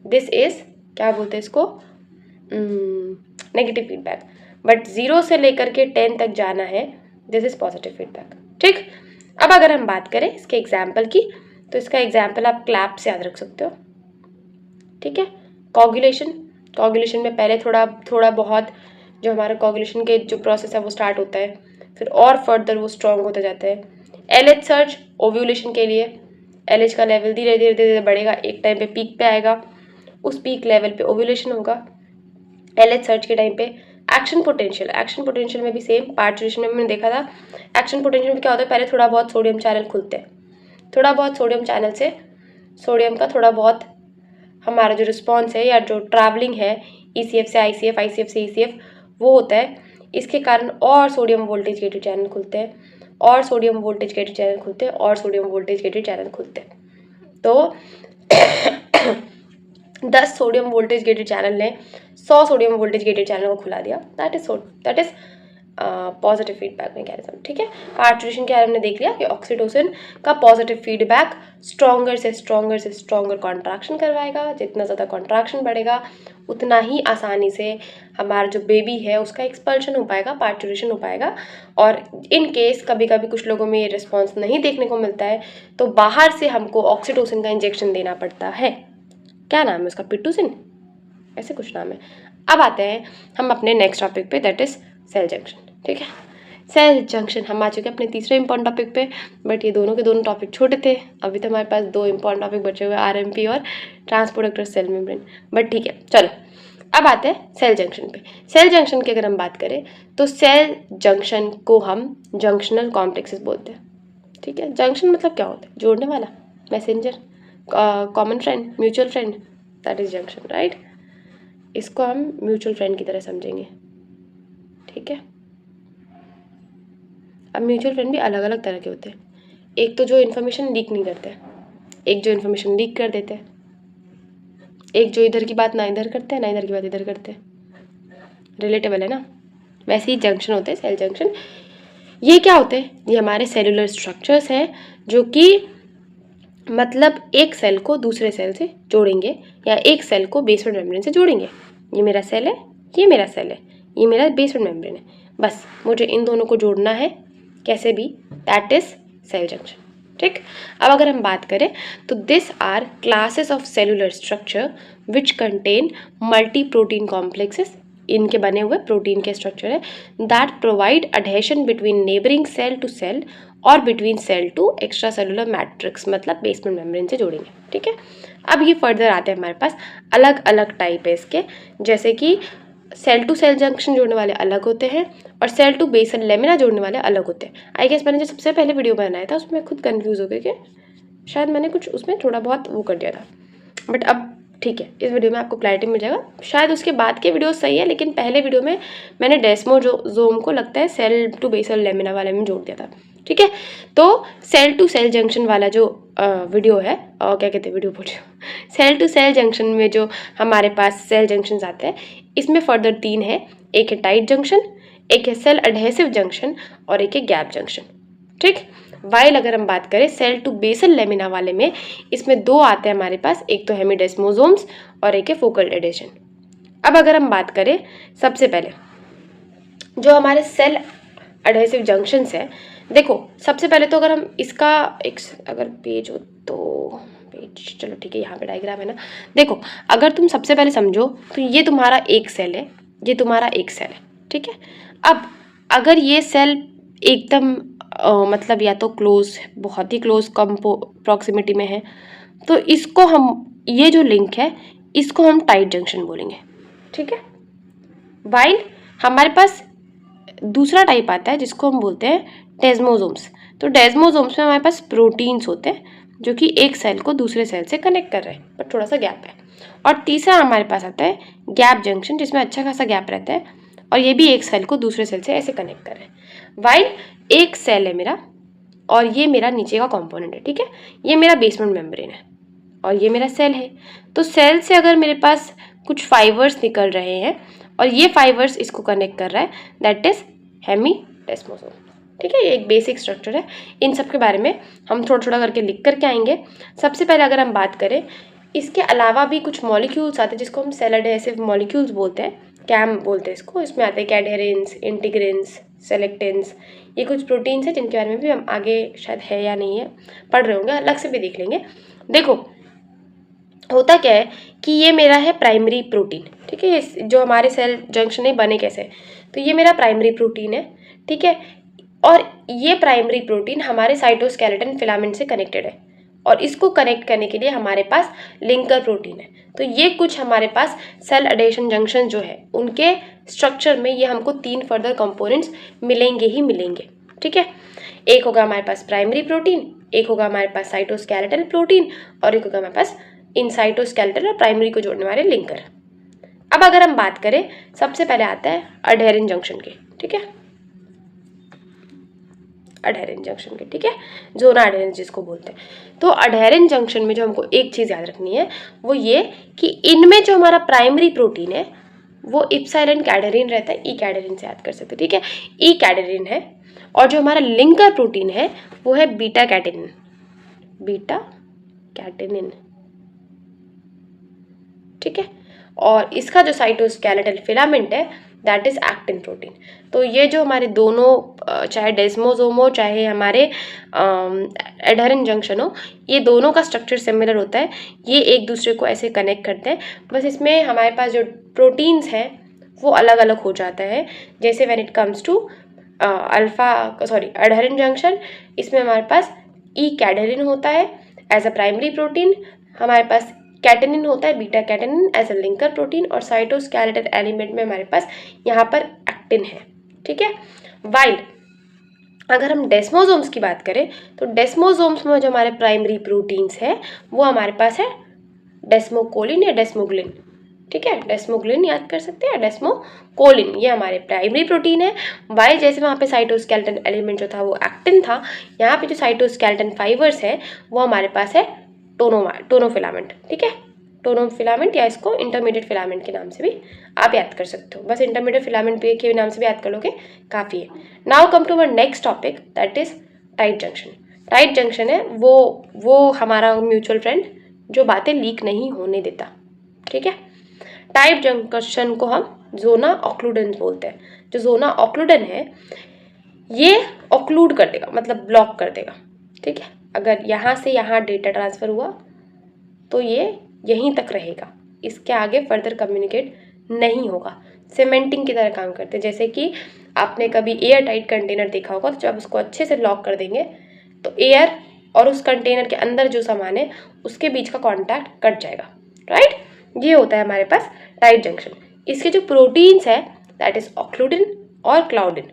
दिस इज क्या बोलते हैं इसको, नेगेटिव फीडबैक। बट 0 से लेकर के 10 तक जाना है, दिस इज पॉजिटिव फीडबैक। ठीक, अब अगर हम बात करें इसके एग्जाम्पल की, तो इसका एग्जाम्पल आप क्लैप से याद रख सकते हो। ठीक है, कोगुलेशन में पहले थोड़ा बहुत जो हमारा कोगुलेशन के जो प्रोसेस है वो स्टार्ट होता है, फिर और फर्दर वो स्ट्रॉन्ग होता जाता है। LH सर्ज ओव्यूलेशन के लिए, LH का लेवल धीरे धीरे बढ़ेगा, एक टाइम पे पीक पे आएगा, उस पीक लेवल पे ओव्यूलेशन होगा। LH सर्ज के टाइम पे एक्शन पोटेंशियल में भी सेम, पार्चुरेशन में मैंने देखा था, एक्शन पोटेंशियल में क्या होता है, पहले थोड़ा बहुत सोडियम चैनल खुलते हैं, थोड़ा बहुत सोडियम चैनल से सोडियम का थोड़ा बहुत हमारा जो रिस्पॉन्स है या जो ट्रैवलिंग है ECF से ICF, ICF से ECF वो होता है, इसके कारण और सोडियम वोल्टेज गेटेड चैनल खुलते हैं, और सोडियम वोल्टेज गेटेड चैनल खुलते हैं, और सोडियम वोल्टेज गेटेड चैनल खुलते हैं। तो 10 सोडियम वोल्टेज गेटेड चैनल ने 100 सोडियम वोल्टेज गेटेड चैनल को खुला दिया, that is positive feedback mechanism. ठीक है, पार्चुरेशन के हमने देख लिया कि ऑक्सीटोसिन का पॉजिटिव फीडबैक स्ट्रॉन्गर से स्ट्रॉन्गर कॉन्ट्रैक्शन करवाएगा, जितना ज़्यादा कॉन्ट्रैक्शन बढ़ेगा उतना ही आसानी से हमारा जो बेबी है उसका एक्सपल्शन हो पाएगा, पार्चुरेशन हो पाएगा। और इन केस कभी कभी कुछ लोगों में ये रिस्पॉन्स नहीं देखने को मिलता है तो बाहर से हमको ऑक्सीटोसिन का इंजेक्शन देना पड़ता है। क्या नाम है उसका, पिटूसिन, ऐसे कुछ नाम है। अब आते हैं हम अपने नेक्स्ट टॉपिक पे, दैट इज सेल जंक्शन। ठीक है, सेल जंक्शन हम आ चुके हैं अपने तीसरे इंपॉर्टेंट टॉपिक पे, बट ये दोनों के दोनों टॉपिक छोटे थे, अभी तो हमारे पास 2 इंपॉर्टेंट टॉपिक बचे हुए, RMP और ट्रांसपोर्ट सेल मेम्ब्रेन। बट ठीक है, चलो अब आते हैं सेल जंक्शन पे। सेल जंक्शन की अगर हम बात करें तो सेल जंक्शन को हम जंक्शनल कॉम्प्लेक्सेस बोलते हैं। ठीक है, जंक्शन मतलब क्या होता है, जोड़ने वाला, messenger, common friend, mutual friend, that is junction, right. इसको हम म्यूचुअल फ्रेंड की तरह समझेंगे। ठीक है, अब म्यूचुअल फ्रेंड भी अलग अलग तरह के होते हैं, एक तो जो इन्फॉर्मेशन लीक नहीं करते, एक जो इन्फॉर्मेशन लीक कर देते हैं, एक जो इधर की बात ना इधर करते हैं ना इधर की बात इधर करते हैं, रिलेटेबल है ना। वैसे ही जंक्शन होते हैं, सेल जंक्शन। ये क्या होते हैं, ये हमारे सेलुलर स्ट्रक्चर्स हैं जो कि मतलब एक सेल को दूसरे सेल से जोड़ेंगे या एक सेल को बेसमेंट मेम्ब्रेन से जोड़ेंगे। ये मेरा सेल है, ये मेरा सेल है, ये मेरा बेसमेंट मेम्ब्रेन है, बस मुझे इन दोनों को जोड़ना है कैसे भी, दैट इज सेल जंक्शन। ठीक, अब अगर हम बात करें तो this are classes of cellular structure which contain multi protein complexes, इनके बने हुए प्रोटीन के स्ट्रक्चर है, that provide adhesion between neighbouring cell to cell और between cell to extra cellular matrix, मतलब बेसमेंट मेम्ब्रेन से जोड़ेंगे। ठीक है, अब ये फर्दर आते हैं हमारे पास, अलग अलग टाइप है इसके, जैसे कि सेल टू सेल जंक्शन जोड़ने वाले अलग होते हैं और सेल टू बेसल लेमिना जोड़ने वाले अलग होते हैं। आई गेस मैंने जो सबसे पहले वीडियो बनाया था उसमें खुद कंफ्यूज हो गई कि शायद मैंने कुछ उसमें थोड़ा बहुत वो कर दिया था, बट अब ठीक है, इस वीडियो में आपको क्लैरिटी मिल जाएगा। शायद उसके बाद के वीडियो सही है, लेकिन पहले वीडियो में मैंने डेस्मोजोम को लगता है सेल टू बेसल लेमिना वाले में जोड़ दिया था। ठीक है, तो सेल टू सेल जंक्शन वाला जो वीडियो है, और क्या कहते हैं वीडियो बोल रही हूँ, सेल टू सेल जंक्शन में जो हमारे पास सेल जंक्शन आते हैं इसमें फर्दर 3 है, एक है टाइट जंक्शन, एक है सेल एडहेसिव जंक्शन और एक है गैप जंक्शन। ठीक, वाइल अगर हम बात करें सेल टू बेसल लेमिना वाले में, इसमें 2 आते हैं हमारे पास, एक तो हेमिडेस्मोसोम्स और एक है फोकल एडेशन। अब अगर हम बात करें सबसे पहले जो हमारे सेल एडहेसिव जंक्शंस है, देखो सबसे पहले तो अगर हम इसका एक अगर पेज हो तो चलो ठीक है, यहाँ पे डायग्राम है ना। देखो अगर तुम सबसे पहले समझो तो ये तुम्हारा एक सेल है, ये तुम्हारा एक सेल है, ठीक है। अब अगर ये सेल एकदम मतलब या तो क्लोज, बहुत ही क्लोज प्रॉक्सिमिटी में है, तो इसको हम, ये जो लिंक है इसको हम टाइट जंक्शन बोलेंगे, ठीक है। वाइल हमारे पास दूसरा टाइप आता है जिसको हम बोलते हैं डेस्मोसोम्स। तो डेस्मोसोम्स में हमारे पास प्रोटीन्स होते हैं जो कि एक सेल को दूसरे सेल से कनेक्ट कर रहे हैं, पर थोड़ा सा गैप है। और तीसरा हमारे पास आता है गैप जंक्शन, जिसमें अच्छा खासा गैप रहता है और ये भी एक सेल को दूसरे सेल से ऐसे कनेक्ट कर रहे हैं। वाइल एक सेल है मेरा और ये मेरा नीचे का कॉम्पोनेंट है, ठीक है। ये मेरा बेसमेंट मेम्ब्रेन है और ये मेरा सेल है। तो सेल से अगर मेरे पास कुछ फाइबर्स निकल रहे हैं और ये फाइबर्स इसको कनेक्ट कर रहा है, दैट इज हेमीडेस्मोसोम, ठीक है। ये एक बेसिक स्ट्रक्चर है। इन सब के बारे में हम थोड़ा थोड़ा करके लिख करके आएंगे। सबसे पहले अगर हम बात करें, इसके अलावा भी कुछ मॉलिक्यूल्स आते हैं जिसको हम सेल एडहेसिव मॉलिक्यूल्स बोलते हैं, कैम बोलते हैं इसको। इसमें आते हैं कैडहेरेंस, इंटीग्रिन्स, सेलेक्टेंस, ये कुछ प्रोटीन्स हैं जिनके बारे में भी हम आगे शायद है या नहीं है पढ़ रहे होंगे, अलग से भी देख लेंगे। देखो होता क्या है कि ये मेरा है प्राइमरी प्रोटीन, ठीक है। ये जो हमारे सेल जंक्शन है बने कैसे, तो ये मेरा प्राइमरी प्रोटीन है, ठीक है। और ये प्राइमरी प्रोटीन हमारे साइटोस्केलेटन फिलामेंट से कनेक्टेड है और इसको कनेक्ट करने के लिए हमारे पास लिंकर प्रोटीन है। तो ये कुछ हमारे पास सेल एडेशन जंक्शन जो है उनके स्ट्रक्चर में ये हमको 3 फर्दर कंपोनेंट्स मिलेंगे ही मिलेंगे, ठीक है। एक होगा हमारे पास प्राइमरी प्रोटीन, एक होगा हमारे पास साइटोस्केलेटल प्रोटीन और एक होगा हमारे पास इन साइटोस्केलेटल और प्राइमरी को जोड़ने वाले लिंकर। अब अगर हम बात करें, सबसे पहले आता है अडहेरेंट जंक्शन के, ठीक है, अडहेरेंट जंक्शन के, ठीक है, जोना अडहेरेंस जिसको बोलते हैं। तो अडहेरेंट जंक्शन में जो हमको एक चीज़ याद रखनी है वो ये कि इनमें जो हमारा प्राइमरी प्रोटीन है वो इप्सिलॉन कैडहेरिन रहता है, ई कैडहेरिन से याद कर सकते हैं, ठीक है, ई कैडहेरिन है। और जो हमारा लिंकर प्रोटीन है वो है बीटा कैटेनिन, बीटा कैटेनिन, ठीक है। और इसका जो साइटोस्केलेटल फिलामेंट है दैट इज एक्टिन प्रोटीन। तो ये जो हमारे दोनों, चाहे डेस्मोसोम हो चाहे हमारे एडहेरेंट जंक्शन हो, ये दोनों का स्ट्रक्चर सिमिलर होता है। ये एक दूसरे को ऐसे कनेक्ट करते हैं, बस इसमें हमारे पास जो प्रोटीन्स हैं वो अलग अलग हो जाता है। जैसे when it comes to adherent junction, इसमें हमारे पास ई कैडहेरिन होता है एज अ प्राइमरी प्रोटीन, हमारे पास कैटेनिन होता है beta catenin as a linker protein, और साइटोस्केलेटल एलिमेंट में हमारे पास यहाँ पर एक्टिन है, ठीक है। वाइल अगर हम डेस्मोसोम्स की बात करें तो डेस्मोसोम्स में जो हमारे प्राइमरी प्रोटीन्स है वो हमारे पास है डेस्मोकोलिन या डेस्मोग्लिन, ठीक है, डेस्मोग्लिन याद कर सकते हैं, डेस्मोकोलिन ये हमारे प्राइमरी प्रोटीन है। वाइल जैसे वहाँ पे साइटोस्केलेटन एलिमेंट जो था वो एक्टिन था, यहाँ पे जो साइटोस्केलेटन फाइबर्स है वो हमारे पास है टोनोफिलामेंट, ठीक है, टोनोफिलामेंट या इसको इंटरमीडिएट फिलामेंट के नाम से भी आप याद कर सकते हो। बस इंटरमीडिएट फिलामेंट के नाम से भी याद कर लोगे काफ़ी है। Now come to our next topic that is tight junction. Tight junction है वो हमारा म्यूचुअल फ्रेंड जो बातें लीक नहीं होने देता, ठीक है। टाइट जंक्शन को हम जोना ऑक्लूडेंस बोलते हैं। जो जोना ऑक्लूडन है ये ऑक्लूड कर देगा, मतलब ब्लॉक कर देगा, ठीक है। अगर यहाँ से यहाँ डेटा ट्रांसफ़र हुआ तो ये यहीं तक रहेगा, इसके आगे फर्दर कम्युनिकेट नहीं होगा। सीमेंटिंग की तरह काम करते हैं। जैसे कि आपने कभी एयर टाइट कंटेनर देखा होगा, तो जब उसको अच्छे से लॉक कर देंगे तो एयर और उस कंटेनर के अंदर जो सामान है उसके बीच का कॉन्टैक्ट कट जाएगा, राइट। ये होता है हमारे पास टाइट जंक्शन। इसके जो प्रोटीन्स है दैट इज ऑक्लूडिन और क्लाउडिन।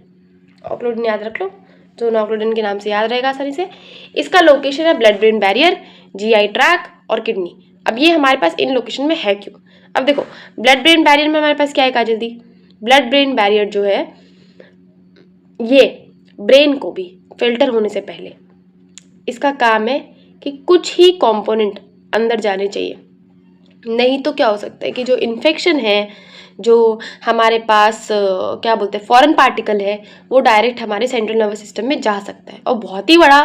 ऑक्लूडिन याद रख लो, जोना ऑक्लूडिन के नाम से याद रहेगा आसानी से। इसका लोकेशन है blood brain barrier, GI tract और किडनी। अब ये हमारे पास इन लोकेशन में है क्यों? अब देखो ब्लड ब्रेन बैरियर में हमारे पास क्या है काजल दी, ब्लड ब्रेन बैरियर जो है ये ब्रेन को भी फिल्टर होने से पहले इसका काम है कि कुछ ही कंपोनेंट अंदर जाने चाहिए, नहीं तो क्या हो सकता है कि जो इन्फेक्शन है, जो हमारे पास क्या बोलते हैं फॉरेन पार्टिकल है, वो डायरेक्ट हमारे सेंट्रल नर्वस सिस्टम में जा सकता है और बहुत ही बड़ा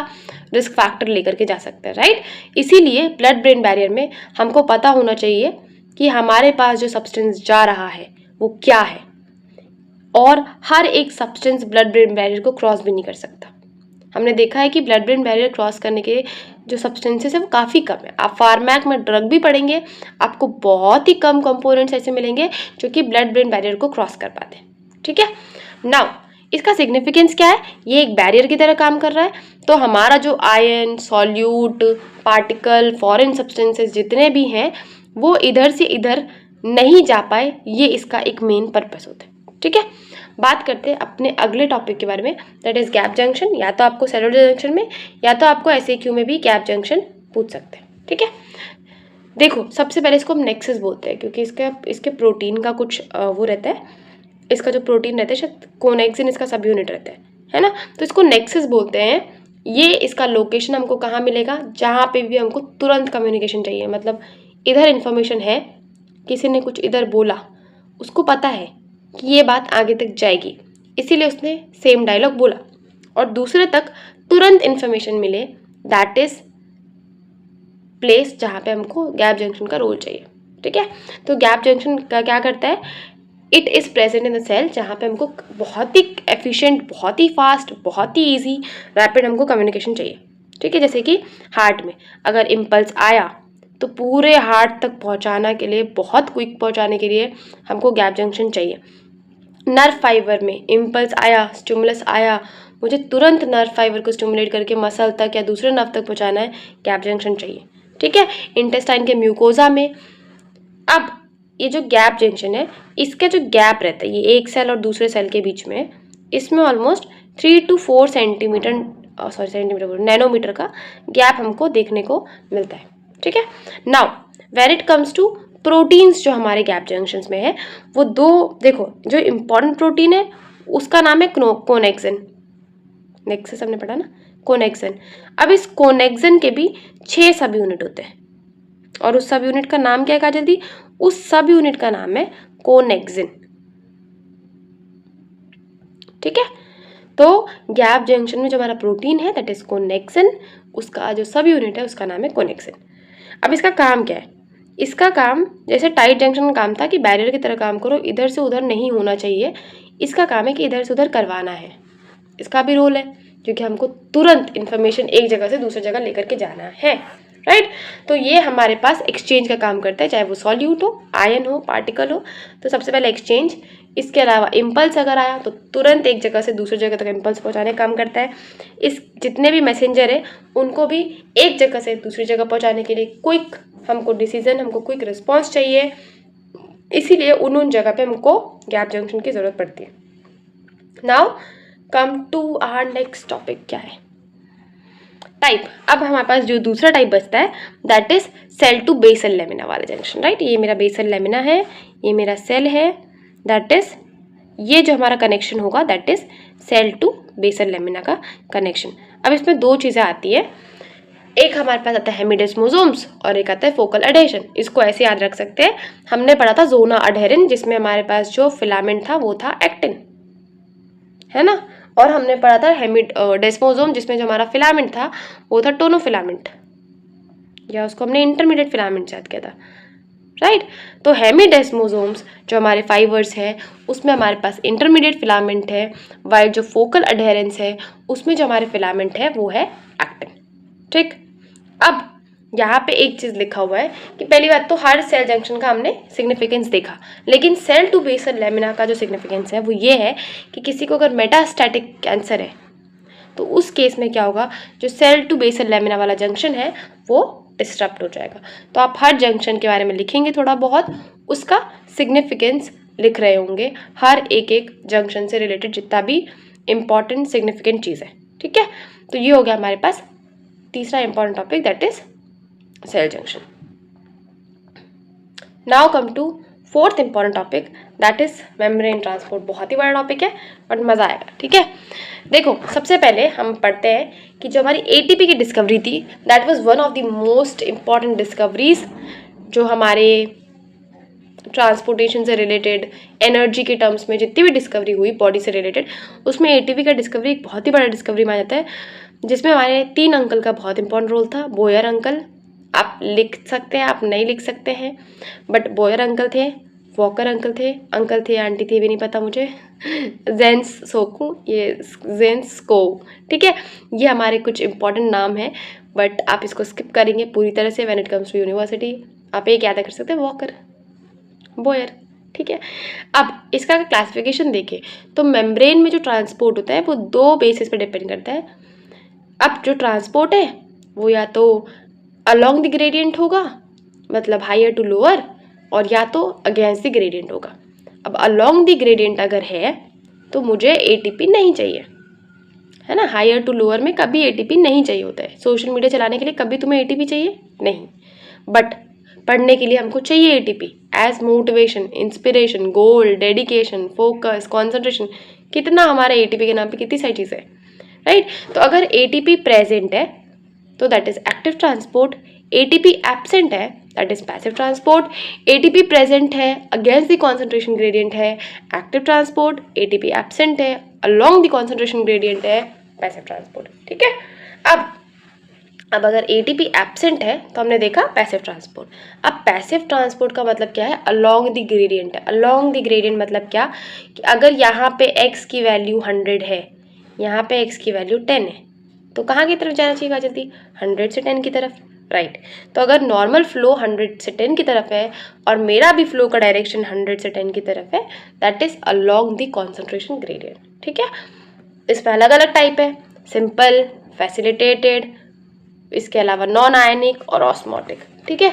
रिस्क फैक्टर लेकर के जा सकता है, राइट। इसीलिए ब्लड ब्रेन बैरियर में हमको पता होना चाहिए कि हमारे पास जो सब्सटेंस जा रहा है वो क्या है, और हर एक सब्सटेंस ब्लड ब्रेन बैरियर को क्रॉस भी नहीं कर सकता। हमने देखा है कि ब्लड ब्रेन बैरियर क्रॉस करने के जो सब्सटेंसेस है वो काफ़ी कम है। आप फार्मैक में ड्रग भी पढ़ेंगे, आपको बहुत ही कम कंपोनेंट्स ऐसे मिलेंगे जो कि ब्लड ब्रेन बैरियर को क्रॉस कर पाते हैं। ठीक है, नाउ इसका सिग्निफिकेंस क्या है, ये एक बैरियर की तरह काम कर रहा है। तो हमारा जो ion, solute, particle, foreign substances जितने भी हैं वो इधर से इधर नहीं जा पाए, ये इसका एक मेन पर्पस होता है। ठीक है, बात करते हैं अपने अगले टॉपिक के बारे में, दैट इज गैप जंक्शन। या तो आपको सेलुलर जंक्शन में या तो आपको SAQ में भी गैप जंक्शन पूछ सकते हैं। ठीक है, देखो सबसे पहले इसको हम नेक्सस बोलते हैं क्योंकि इसके प्रोटीन का कुछ वो रहता है, इसका जो प्रोटीन रहता है शायद कोनेक्सिन इसका सब यूनिट रहता है ना, तो इसको नेक्सस बोलते हैं। ये इसका लोकेशन हमको कहाँ मिलेगा, जहाँ पे भी हमको तुरंत कम्युनिकेशन चाहिए, मतलब इधर इन्फॉर्मेशन है, किसी ने कुछ इधर बोला, उसको पता है कि ये बात आगे तक जाएगी, इसीलिए उसने सेम डायलॉग बोला, और दूसरे तक तुरंत इन्फॉर्मेशन मिले, दैट इज प्लेस जहाँ पे हमको गैप जंक्शन का रोल चाहिए। ठीक है, तो गैप जंक्शन का क्या करता है, it is present in the cell, जहाँ पे हमको बहुत ही एफिशिएंट, बहुत ही फास्ट, बहुत ही ईजी, रैपिड हमको कम्युनिकेशन चाहिए। ठीक है, जैसे कि हार्ट में अगर इम्पल्स आया तो पूरे हार्ट तक पहुँचाना के लिए, बहुत क्विक पहुँचाने के लिए हमको गैप जंक्शन चाहिए। नर्व फाइबर में इम्पल्स आया, स्टिमुलस आया, मुझे तुरंत नर्व फाइबर को स्टिमुलेट करके मसल तक या दूसरे नर्व तक पहुँचाना है, गैप जंक्शन चाहिए। ठीक है, इंटेस्टाइन के म्यूकोजा में, अब ये जो गैप जंक्शन है, इसका जो गैप रहता है, ये एक सेल और दूसरे सेल के बीच में, इसमें ऑलमोस्ट 3 to 4 सेंटीमीटर नैनोमीटर का गैप हमको देखने को मिलता है। ठीक है, now when it comes to proteins जो हमारे गैप जंक्शंस में है, वो दो, देखो जो इम्पॉर्टेंट प्रोटीन है उसका नाम है कोनेक्सिन, नेक्सस हमने पढ़ा ना, कोनेक्सिन। अब इस कोनेक्सिन के भी 6 सब यूनिट होते हैं, और उस सब यूनिट का नाम क्या है काजल दी, उस सब यूनिट का नाम है कोनेक्सिन। ठीक है, तो गैप जंक्शन में जो हमारा प्रोटीन है दैट इज कोनेक्सिन, उसका जो सब यूनिट है उसका नाम है कोनेक्सिन। अब इसका काम क्या है, इसका काम जैसे टाइट जंक्शन का काम था कि बैरियर की तरह काम करो, इधर से उधर नहीं होना चाहिए, इसका काम है कि इधर से उधर करवाना है, इसका भी रोल है क्योंकि हमको तुरंत इन्फॉर्मेशन एक जगह से दूसरी जगह लेकर के जाना है, राइट। तो ये हमारे पास एक्सचेंज का काम करता है, चाहे वो सॉल्यूट हो, आयन हो, पार्टिकल हो, तो सबसे पहले एक्सचेंज। इसके अलावा इम्पल्स अगर आया तो तुरंत एक जगह से दूसरी जगह तक इम्पल्स पहुंचाने का काम करता है। इस जितने भी मैसेंजर है उनको भी एक जगह से दूसरी जगह पहुंचाने के लिए क्विक हमको डिसीजन, हमको क्विक रिस्पॉन्स चाहिए, इसीलिए उन जगह पे हमको गैप जंक्शन की ज़रूरत पड़ती है। Now come to our next topic, क्या है टाइप। अब हमारे पास जो दूसरा टाइप बचता है that is cell to basal lamina वाला जंक्शन, राइट। ये मेरा बेसल लेमिना है, ये मेरा सेल है, दैट इज ये जो हमारा कनेक्शन होगा that is cell to basal lamina का कनेक्शन। अब इसमें दो चीज़ें आती है, एक हमारे पास आता है हेमिडेस्मोसोम्स और एक आता है फोकल अडहेशन। इसको ऐसे याद रख सकते हैं, हमने पढ़ा था जोना अडहेरिन जिसमें हमारे पास जो फिलामेंट था वो था एक्टिन, है ना, और हमने पढ़ा था हेमिडेस्मोसोम जिसमें जो हमारा फिलामेंट था वो था टोनोफिलामेंट, या उसको हमने इंटरमीडिएट फिलामेंट याद किया था, राइट। तो हेमिडेस्मोसोम्स जो हमारे फाइबर्स है उसमें हमारे पास इंटरमीडिएट फिलामेंट है, वाइल जो फोकल अडहेरेंस है उसमें जो हमारे फिलामेंट है वो है एक्टिन, ठीक। अब यहाँ पे एक चीज़ लिखा हुआ है कि पहली बात तो हर सेल जंक्शन का हमने सिग्निफिकेंस देखा, लेकिन सेल टू बेसल लेमिना का जो सिग्निफिकेंस है वो ये है कि किसी को अगर मेटास्टैटिक कैंसर है तो उस केस में क्या होगा, जो सेल टू बेसल लेमिना वाला जंक्शन है वो डिस्टर्ब हो जाएगा। तो आप हर जंक्शन के बारे में लिखेंगे थोड़ा बहुत, उसका सिग्निफिकेंस लिख रहे होंगे, हर एक जंक्शन से रिलेटेड जितना भी इम्पॉर्टेंट सिग्निफिकेंट चीज़ है, ठीक है। तो ये हो गया हमारे पास तीसरा important topic that is cell junction. Now come to fourth important topic that is membrane transport. बहुत ही बड़ा टॉपिक है बट मज़ा आएगा, ठीक है। देखो सबसे पहले हम पढ़ते हैं कि जो हमारी ATP की डिस्कवरी थी that was one of the most important discoveries, जो हमारे ट्रांसपोर्टेशन से रिलेटेड, एनर्जी के टर्म्स में जितनी भी डिस्कवरी हुई बॉडी से रिलेटेड, उसमें ATP का डिस्कवरी एक बहुत ही बड़ा डिस्कवरी माना जाता है, जिसमें हमारे 3 अंकल का बहुत इंपॉर्टेंट रोल था। बोयर अंकल, आप लिख सकते हैं, आप नहीं लिख सकते हैं, बट बोयर अंकल थे, वॉकर अंकल थे आंटी थी भी नहीं पता मुझे, जेंस सोकू, ये जेंस को, ठीक है। ये हमारे कुछ इंपॉर्टेंट नाम हैं बट आप इसको स्किप करेंगे पूरी तरह से when it comes to university. आप एक याद कर सकते हैं, वॉकर, बोयर, ठीक है। अब इसका क्लासिफिकेशन देखें तो मेम्ब्रेन में जो ट्रांसपोर्ट होता है वो दो बेसिस पे डिपेंड करता है। अब जो ट्रांसपोर्ट है वो या तो अलोंग द ग्रेडियंट होगा, मतलब हायर टू लोअर, और या तो अगेंस्ट द ग्रेडियंट होगा। अब अलोंग द ग्रेडियंट अगर है तो मुझे एटीपी नहीं चाहिए, है ना। हायर टू लोअर में कभी एटीपी नहीं चाहिए होता है। सोशल मीडिया चलाने के लिए कभी तुम्हें एटीपी चाहिए नहीं, बट पढ़ने के लिए हमको चाहिए एटीपी एज मोटिवेशन, इंस्पिरेशन, गोल, डेडिकेशन, फोकस, कॉन्सेंट्रेशन। कितना हमारे एटीपी के नाम पे कितनी सारी चीज़ें, राइट। तो अगर एटीपी प्रेजेंट है तो that is active transport, ATP absent है that is passive transport. ATP present है अगेंस्ट द कॉन्सेंट्रेशन ग्रेडियंट है एक्टिव ट्रांसपोर्ट, एटीपी एब्सेंट है अलोंग द कॉन्सेंट्रेशन ग्रेडियंट है पैसिव ट्रांसपोर्ट, ठीक है। अब अगर एटीपी एब्सेंट है तो हमने देखा पैसिव ट्रांसपोर्ट। अब पैसिव ट्रांसपोर्ट का मतलब क्या है, अलोंग द ग्रेडियंट है। अलोंग द ग्रेडियंट मतलब क्या कि अगर यहाँ पे x की वैल्यू 100 है, यहाँ पे x की वैल्यू 10 है, तो कहाँ की तरफ जाना चाहिए जल्दी, 100 से 10 की तरफ, राइट। तो अगर नॉर्मल फ्लो 100 से 10 की तरफ है और मेरा भी फ्लो का डायरेक्शन 100 से 10 की तरफ है, that is along the concentration gradient, ठीक है। इसमें अलग अलग टाइप है, सिंपल, फैसिलिटेटेड, इसके अलावा नॉन आयनिक और ऑस्मोटिक, ठीक है।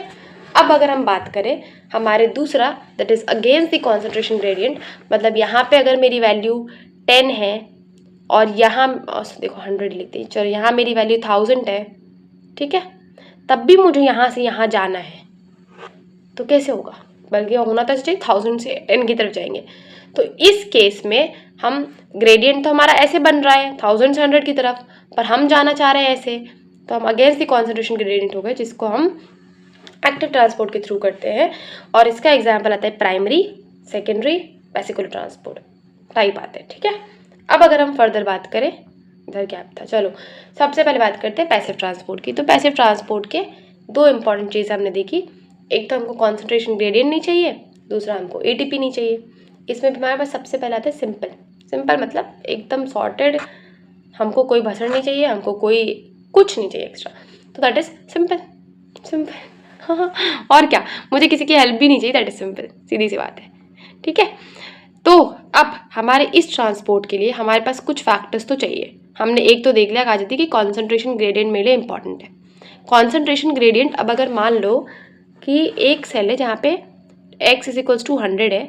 अब अगर हम बात करें हमारे दूसरा that is against the concentration gradient, मतलब यहाँ पे अगर मेरी वैल्यू 10 है और यहाँ देखो 100 लिखते हैं, चलो यहाँ मेरी वैल्यू 1000 है, ठीक है, तब भी मुझे यहाँ से यहाँ जाना है, तो कैसे होगा, बल्कि होना तो चाहिए 1000 से 10 की तरफ जाएंगे। तो इस केस में हम ग्रेडियंट तो हमारा ऐसे बन रहा है 1000 से 100 की तरफ, पर हम जाना चाह रहे हैं ऐसे, तो हम अगेंस्ट द कॉन्सेंट्रेशन ग्रेडियंट हो गए, जिसको हम एक्टिव ट्रांसपोर्ट के थ्रू करते हैं। और इसका एग्जाम्पल आता है primary, secondary, vesicular transport type आते हैं, ठीक है। अब अगर हम फर्दर बात करें, इधर क्या था, चलो सबसे पहले बात करते हैं पैसिव ट्रांसपोर्ट की। तो पैसिव ट्रांसपोर्ट के दो इंपॉर्टेंट चीज़ हमने देखी, एक तो हमको कॉन्सेंट्रेशन ग्रेडियंट नहीं चाहिए, दूसरा हमको एटीपी नहीं चाहिए। इसमें भी हमारे पास सबसे पहले आता है सिंपल। सिंपल मतलब एकदम सॉर्टेड, हमको कोई भसड़ नहीं चाहिए, हमको कोई कुछ नहीं चाहिए एक्स्ट्रा, तो दैट इज सिंपल। सिंपल, हाँ, और क्या, मुझे किसी की हेल्प भी नहीं चाहिए, दैट इज सिंपल, सीधी सी बात है, ठीक है। तो अब हमारे इस ट्रांसपोर्ट के लिए हमारे पास कुछ फैक्टर्स तो चाहिए। हमने एक तो देख लिया कहा जाती है कि कॉन्सेंट्रेशन ग्रेडियंट मेरे लिए इंपॉर्टेंट है। कॉन्सेंट्रेशन ग्रेडियंट, अब अगर मान लो कि एक सेल है जहाँ पे x इज इक्वल्स टू 100 है,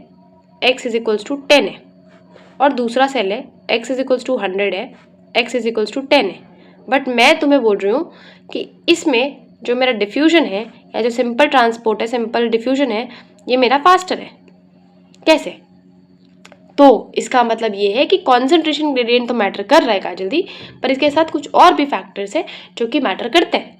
x इज इक्वल्स टू 10 है, और दूसरा सेल है x इज इक्वल्स टू 100 है, x इज इक्वल्स टू 10 है, बट मैं तुम्हें बोल रही हूँ कि इसमें जो मेरा डिफ्यूजन है या जो सिंपल ट्रांसपोर्ट है, सिंपल डिफ्यूजन है, ये मेरा फास्टर है। कैसे? तो इसका मतलब ये है कि कॉन्सेंट्रेशन ग्रेडियंट तो मैटर कर रहा है काजल दी, पर इसके साथ कुछ और भी फैक्टर्स है जो कि मैटर करते हैं,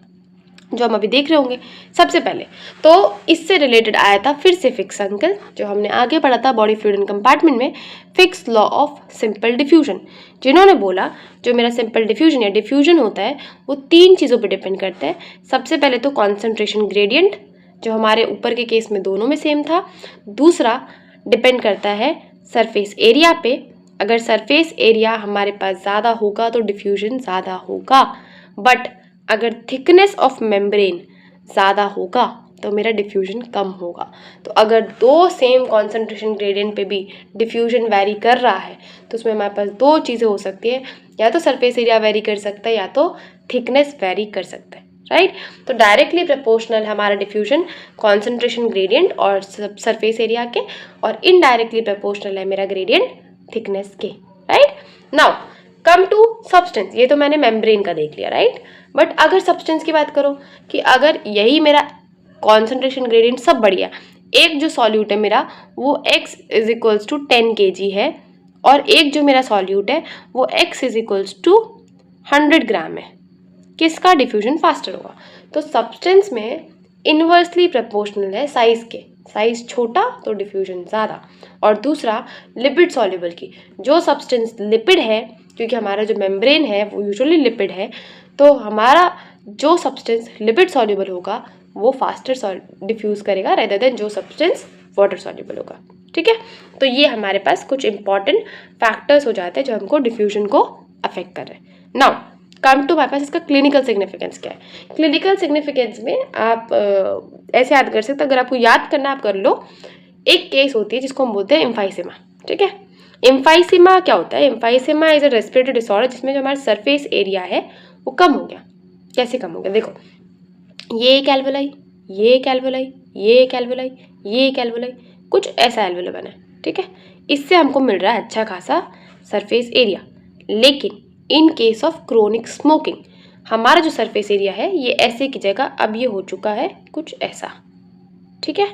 जो हम अभी देख रहे होंगे। सबसे पहले तो इससे रिलेटेड आया था फिर से फिक्स अंकल, जो हमने आगे पढ़ा था बॉडी फ्लूइड एंड कंपार्टमेंट में, fix law of simple diffusion, जिन्होंने बोला जो मेरा सिंपल डिफ्यूजन या डिफ्यूजन होता है वो 3 चीज़ों पर डिपेंड करता है। सबसे पहले तो कॉन्सेंट्रेशन ग्रेडियंट, जो हमारे ऊपर के केस में दोनों में सेम था। दूसरा डिपेंड करता है सरफेस एरिया पे, अगर सरफेस एरिया हमारे पास ज़्यादा होगा तो डिफ्यूजन ज़्यादा होगा, बट अगर थिकनेस ऑफ मेम्ब्रेन ज़्यादा होगा तो मेरा डिफ्यूजन कम होगा। तो अगर दो सेम कॉन्सेंट्रेशन ग्रेडियंट पे भी डिफ्यूजन वैरी कर रहा है तो उसमें हमारे पास 2 चीज़ें हो सकती है, या तो सरफेस एरिया वैरी कर सकता है या तो थिकनेस वैरी कर सकता है, राइट। तो डायरेक्टली प्रोपोर्शनल हमारा डिफ्यूजन कॉन्सेंट्रेशन ग्रेडियंट और सरफेस एरिया के, और इनडायरेक्टली प्रोपोर्शनल है मेरा ग्रेडियंट थिकनेस के, right. Now come to substance, ये तो मैंने मेम्ब्रेन का देख लिया, राइट। बट अगर सब्सटेंस की बात करो कि अगर यही मेरा कॉन्सेंट्रेशन ग्रेडियंट सब बढ़िया, एक जो सॉल्यूट है मेरा वो x is equals to 10 kg है, और एक जो मेरा सॉल्यूट है वो x इज इक्वल्स टू 100 ग्राम है, किसका डिफ्यूजन फास्टर होगा? तो सब्सटेंस में इनवर्सली प्रोपोर्शनल है साइज के, साइज छोटा तो डिफ्यूजन ज़्यादा। और दूसरा लिपिड सॉल्युबल की, जो सब्सटेंस लिपिड है, क्योंकि हमारा जो मेम्ब्रेन है वो यूजुअली लिपिड है, तो हमारा जो सब्सटेंस लिपिड सॉल्युबल होगा वो फास्टर डिफ्यूज़ करेगा रेदर देन जो सब्सटेंस वाटर सॉल्युबल होगा, ठीक है। तो ये हमारे पास कुछ इंपॉर्टेंट फैक्टर्स हो जाते हैं जो हमको डिफ्यूजन को अफेक्ट कर रहे हैं। नाउ कम टू हमारे पास इसका क्लिनिकल सिग्निफिकेंस क्या है। क्लिनिकल सिग्निफिकेंस में आप ऐसे याद कर सकते, अगर आपको याद करना आप कर लो। एक केस होती है जिसको हम बोलते हैं एम्फाइसेमा, ठीक है। एम्फाइसेमा क्या होता है? Emphysema is a respiratory disorder जिसमें जो हमारा सरफेस एरिया है वो कम हो गया। कैसे कम हो गया? देखो, ये एक एल्वोलाई, ये एक एल्वोलाई, ये एक एल्वोलाई, ये एक एल्वोलाई, कुछ ऐसा एल्वोलाई बना है, ठीक है। इससे हमको मिल रहा है अच्छा खासा सरफेस एरिया। लेकिन in case of chronic smoking हमारा जो सरफेस एरिया है ये ऐसे की जगह अब ये हो चुका है कुछ ऐसा, ठीक है।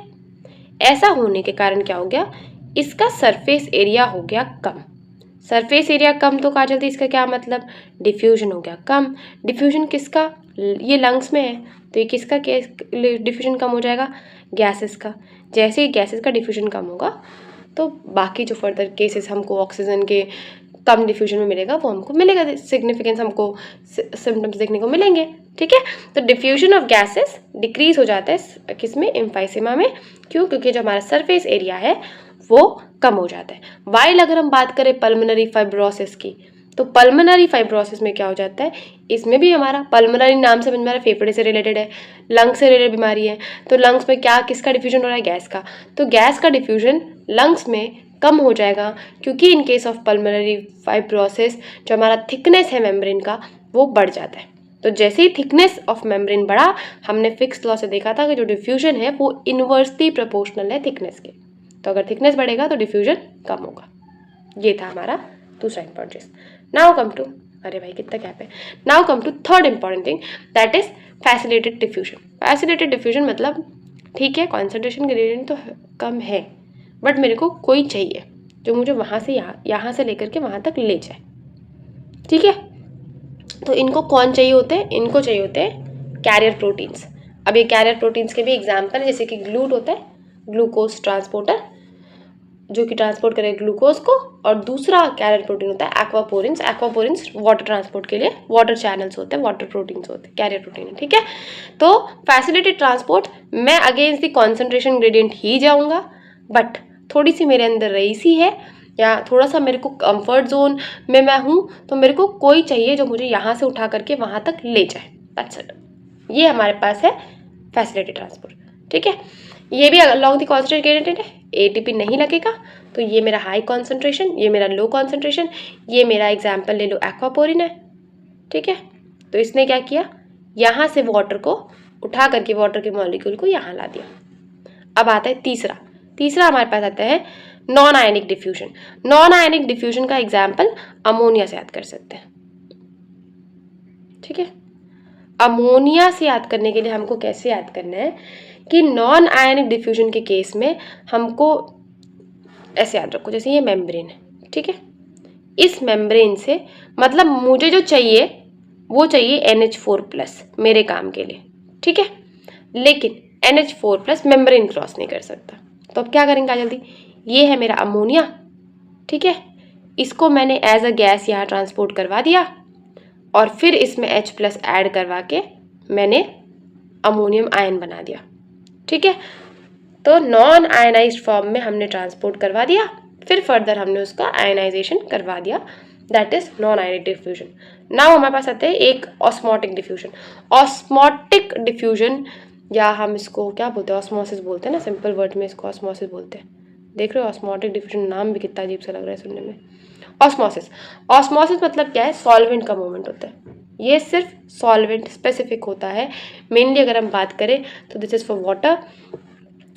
ऐसा होने के कारण क्या हो गया? इसका सरफेस एरिया हो गया कम। सरफेस एरिया कम तो कहा जल्दी, इसका क्या मतलब? डिफ्यूजन हो गया कम। डिफ्यूजन किसका? ये लंग्स में है, तो ये किसका केस डिफ्यूजन कम हो जाएगा? गैसेस का। जैसे ही गैसेस का डिफ्यूजन कम होगा तो बाकी जो फर्दर केसेस हमको ऑक्सीजन के कम डिफ्यूजन में मिलेगा वो हमको मिलेगा, सिग्निफिकेंस हमको सिम्टम्स देखने को मिलेंगे, ठीक है। तो डिफ्यूजन ऑफ गैसेस डिक्रीज हो जाता है किसमें? एम्फाइसेमा में। क्यों? क्योंकि जो हमारा सरफेस एरिया है वो कम हो जाता है। वाइल अगर हम बात करें पल्मोनरी फाइब्रोसिस की, तो पल्मोनरी फाइब्रोसिस में क्या हो जाता है? इसमें भी हमारा पल्मोनरी नाम से हमारा फेफड़े से रिलेटेड है, लंग्स से रिलेटेड बीमारी है। तो लंग्स में क्या किसका डिफ्यूजन हो रहा है? गैस का। तो गैस का डिफ्यूजन लंग्स में कम हो जाएगा, क्योंकि in case of pulmonary fibrosis जो हमारा थिकनेस है मेम्ब्रेन का वो बढ़ जाता है। तो जैसे ही थिकनेस ऑफ मेम्ब्रेन बढ़ा, हमने फिक्स लॉ से देखा था कि जो डिफ्यूजन है वो इनवर्सली प्रोपोर्शनल है थिकनेस के। तो अगर थिकनेस बढ़ेगा तो डिफ्यूजन कम होगा। ये था हमारा दूसरा इंपॉर्टेंट। नाउ कम टू, अरे भाई कितना गैप है। Now come to third important thing, that is facilitated diffusion. Facilitated diffusion मतलब ठीक है कॉन्सेंट्रेशन ग्रेडियंट तो कम है, बट मेरे को कोई चाहिए जो मुझे वहाँ से यहाँ से लेकर के वहाँ तक ले जाए, ठीक है। तो इनको कौन चाहिए होते हैं? इनको चाहिए होते हैं कैरियर प्रोटीन्स। अब ये कैरियर प्रोटीन्स के भी एग्जाम्पल है, जैसे कि ग्लूट होता है, ग्लूकोज ट्रांसपोर्टर, जो कि ट्रांसपोर्ट करे ग्लूकोज को। और दूसरा कैरियर प्रोटीन होता है एक्वापोरिन्स। एक्वापोरिन्स वाटर ट्रांसपोर्ट के लिए वाटर चैनल्स होते हैं, वाटर प्रोटीन्स होते हैं, कैरियर प्रोटीन है, ठीक है। तो फैसिलिटेड ट्रांसपोर्ट, मैं अगेंस्ट द कॉन्सेंट्रेशन ग्रेडियंट ही जाऊँगा, बट थोड़ी सी मेरे अंदर रईसी है या थोड़ा सा मेरे को कंफर्ट जोन में मैं हूँ, तो मेरे को कोई चाहिए जो मुझे यहाँ से उठा करके वहाँ तक ले जाए, दैट्स इट। ये हमारे पास है फैसिलिटेड ट्रांसपोर्ट, ठीक है। ये भी अलॉन्ग द कॉन्सेंट्रेशन ग्रेडियंट है, एटीपी नहीं लगेगा, तो ये मेरा हाई कॉन्सेंट्रेशन, ये मेरा लो कॉन्सेंट्रेशन, ये मेरा एग्जाम्पल ले लो एक्वापोरिन है, ठीक है। तो इसने क्या किया? यहाँ से वाटर को उठा करके वाटर के मॉलिक्यूल को यहाँ ला दिया। अब आता है तीसरा हमारे पास आता है non ionic diffusion. Non ionic diffusion का एग्जाम्पल अमोनिया से याद कर सकते हैं, ठीक है। अमोनिया से याद करने के लिए हमको कैसे याद करना है कि नॉन आयनिक डिफ्यूजन के केस में हमको ऐसे याद रखो, जैसे ये मेम्ब्रेन है, ठीक है। इस मेम्ब्रेन से मतलब मुझे जो चाहिए वो चाहिए NH4+ मेरे काम के लिए, ठीक है। लेकिन NH4+ मेम्ब्रेन क्रॉस नहीं कर सकता, तो अब क्या करेंगे जल्दी? ये है मेरा अमोनिया, ठीक है। इसको मैंने एज अ गैस यहाँ ट्रांसपोर्ट करवा दिया और फिर इसमें H+ ऐड करवा के मैंने अमोनियम आयन बना दिया, ठीक है। तो नॉन आयनाइज्ड फॉर्म में हमने ट्रांसपोर्ट करवा दिया, फिर फर्दर हमने उसका आयनाइजेशन करवा दिया, that is non ionic diffusion. Now हमारे पास आते हैं एक ऑस्मोटिक डिफ्यूजन। ऑस्मोटिक डिफ्यूजन, या हम इसको क्या बोलते हैं? ऑस्मोसिस बोलते हैं ना, सिंपल वर्ड में इसको ऑस्मोसिस बोलते हैं। देख रहे हो ऑस्मोटिक डिफ्यूजन, नाम भी कितना अजीब सा लग रहा है सुनने में। ऑस्मोसिस मतलब क्या है? सॉल्वेंट का मूवमेंट होता है, ये सिर्फ सॉल्वेंट स्पेसिफिक होता है। मेनली अगर हम बात करें तो this is for water,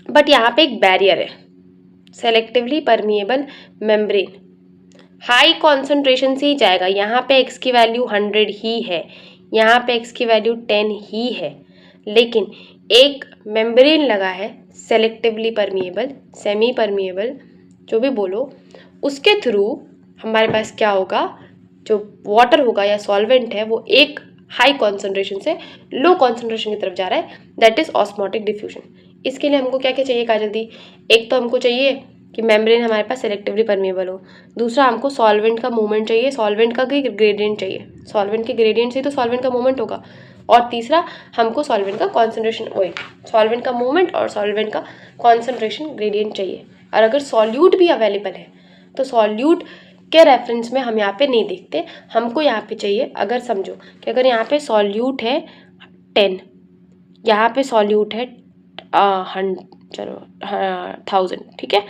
but यहाँ पे एक बैरियर है, selectively permeable membrane. High concentration से ही जाएगा, यहाँ पे x की वैल्यू 100 ही है, यहाँ पे x की वैल्यू 10 ही है, लेकिन एक मेम्ब्रेन लगा है सेलेक्टिवली परमिएबल, सेमी परमिएबल, जो भी बोलो, उसके थ्रू हमारे पास क्या होगा? जो वाटर होगा या सॉल्वेंट है वो एक हाई कॉन्सेंट्रेशन से लो कॉन्सेंट्रेशन की तरफ जा रहा है, दैट इज ऑस्मोटिक डिफ्यूजन। इसके लिए हमको क्या क्या चाहिए काजल दी? एक तो हमको चाहिए कि मेम्ब्रेन हमारे पास सेलेक्टिवली परमिएबल हो, दूसरा हमको सॉल्वेंट का मूवमेंट चाहिए, सॉल्वेंट का ग्रेडियंट चाहिए, सॉल्वेंट के ग्रेडियंट से तो सॉल्वेंट का मूवमेंट होगा, और तीसरा हमको सॉल्वेंट का कॉन्सेंट्रेशन, सॉल्वेंट का मूवमेंट और सॉल्वेंट का कॉन्सेंट्रेशन ग्रेडियंट चाहिए। और अगर सॉल्यूट भी अवेलेबल है तो सॉल्यूट के रेफरेंस में हम यहाँ पे नहीं देखते। हमको यहाँ पे चाहिए, अगर समझो कि अगर यहाँ पे सॉल्यूट है 10, यहाँ पे सॉल्यूट है 1000, ठीक है।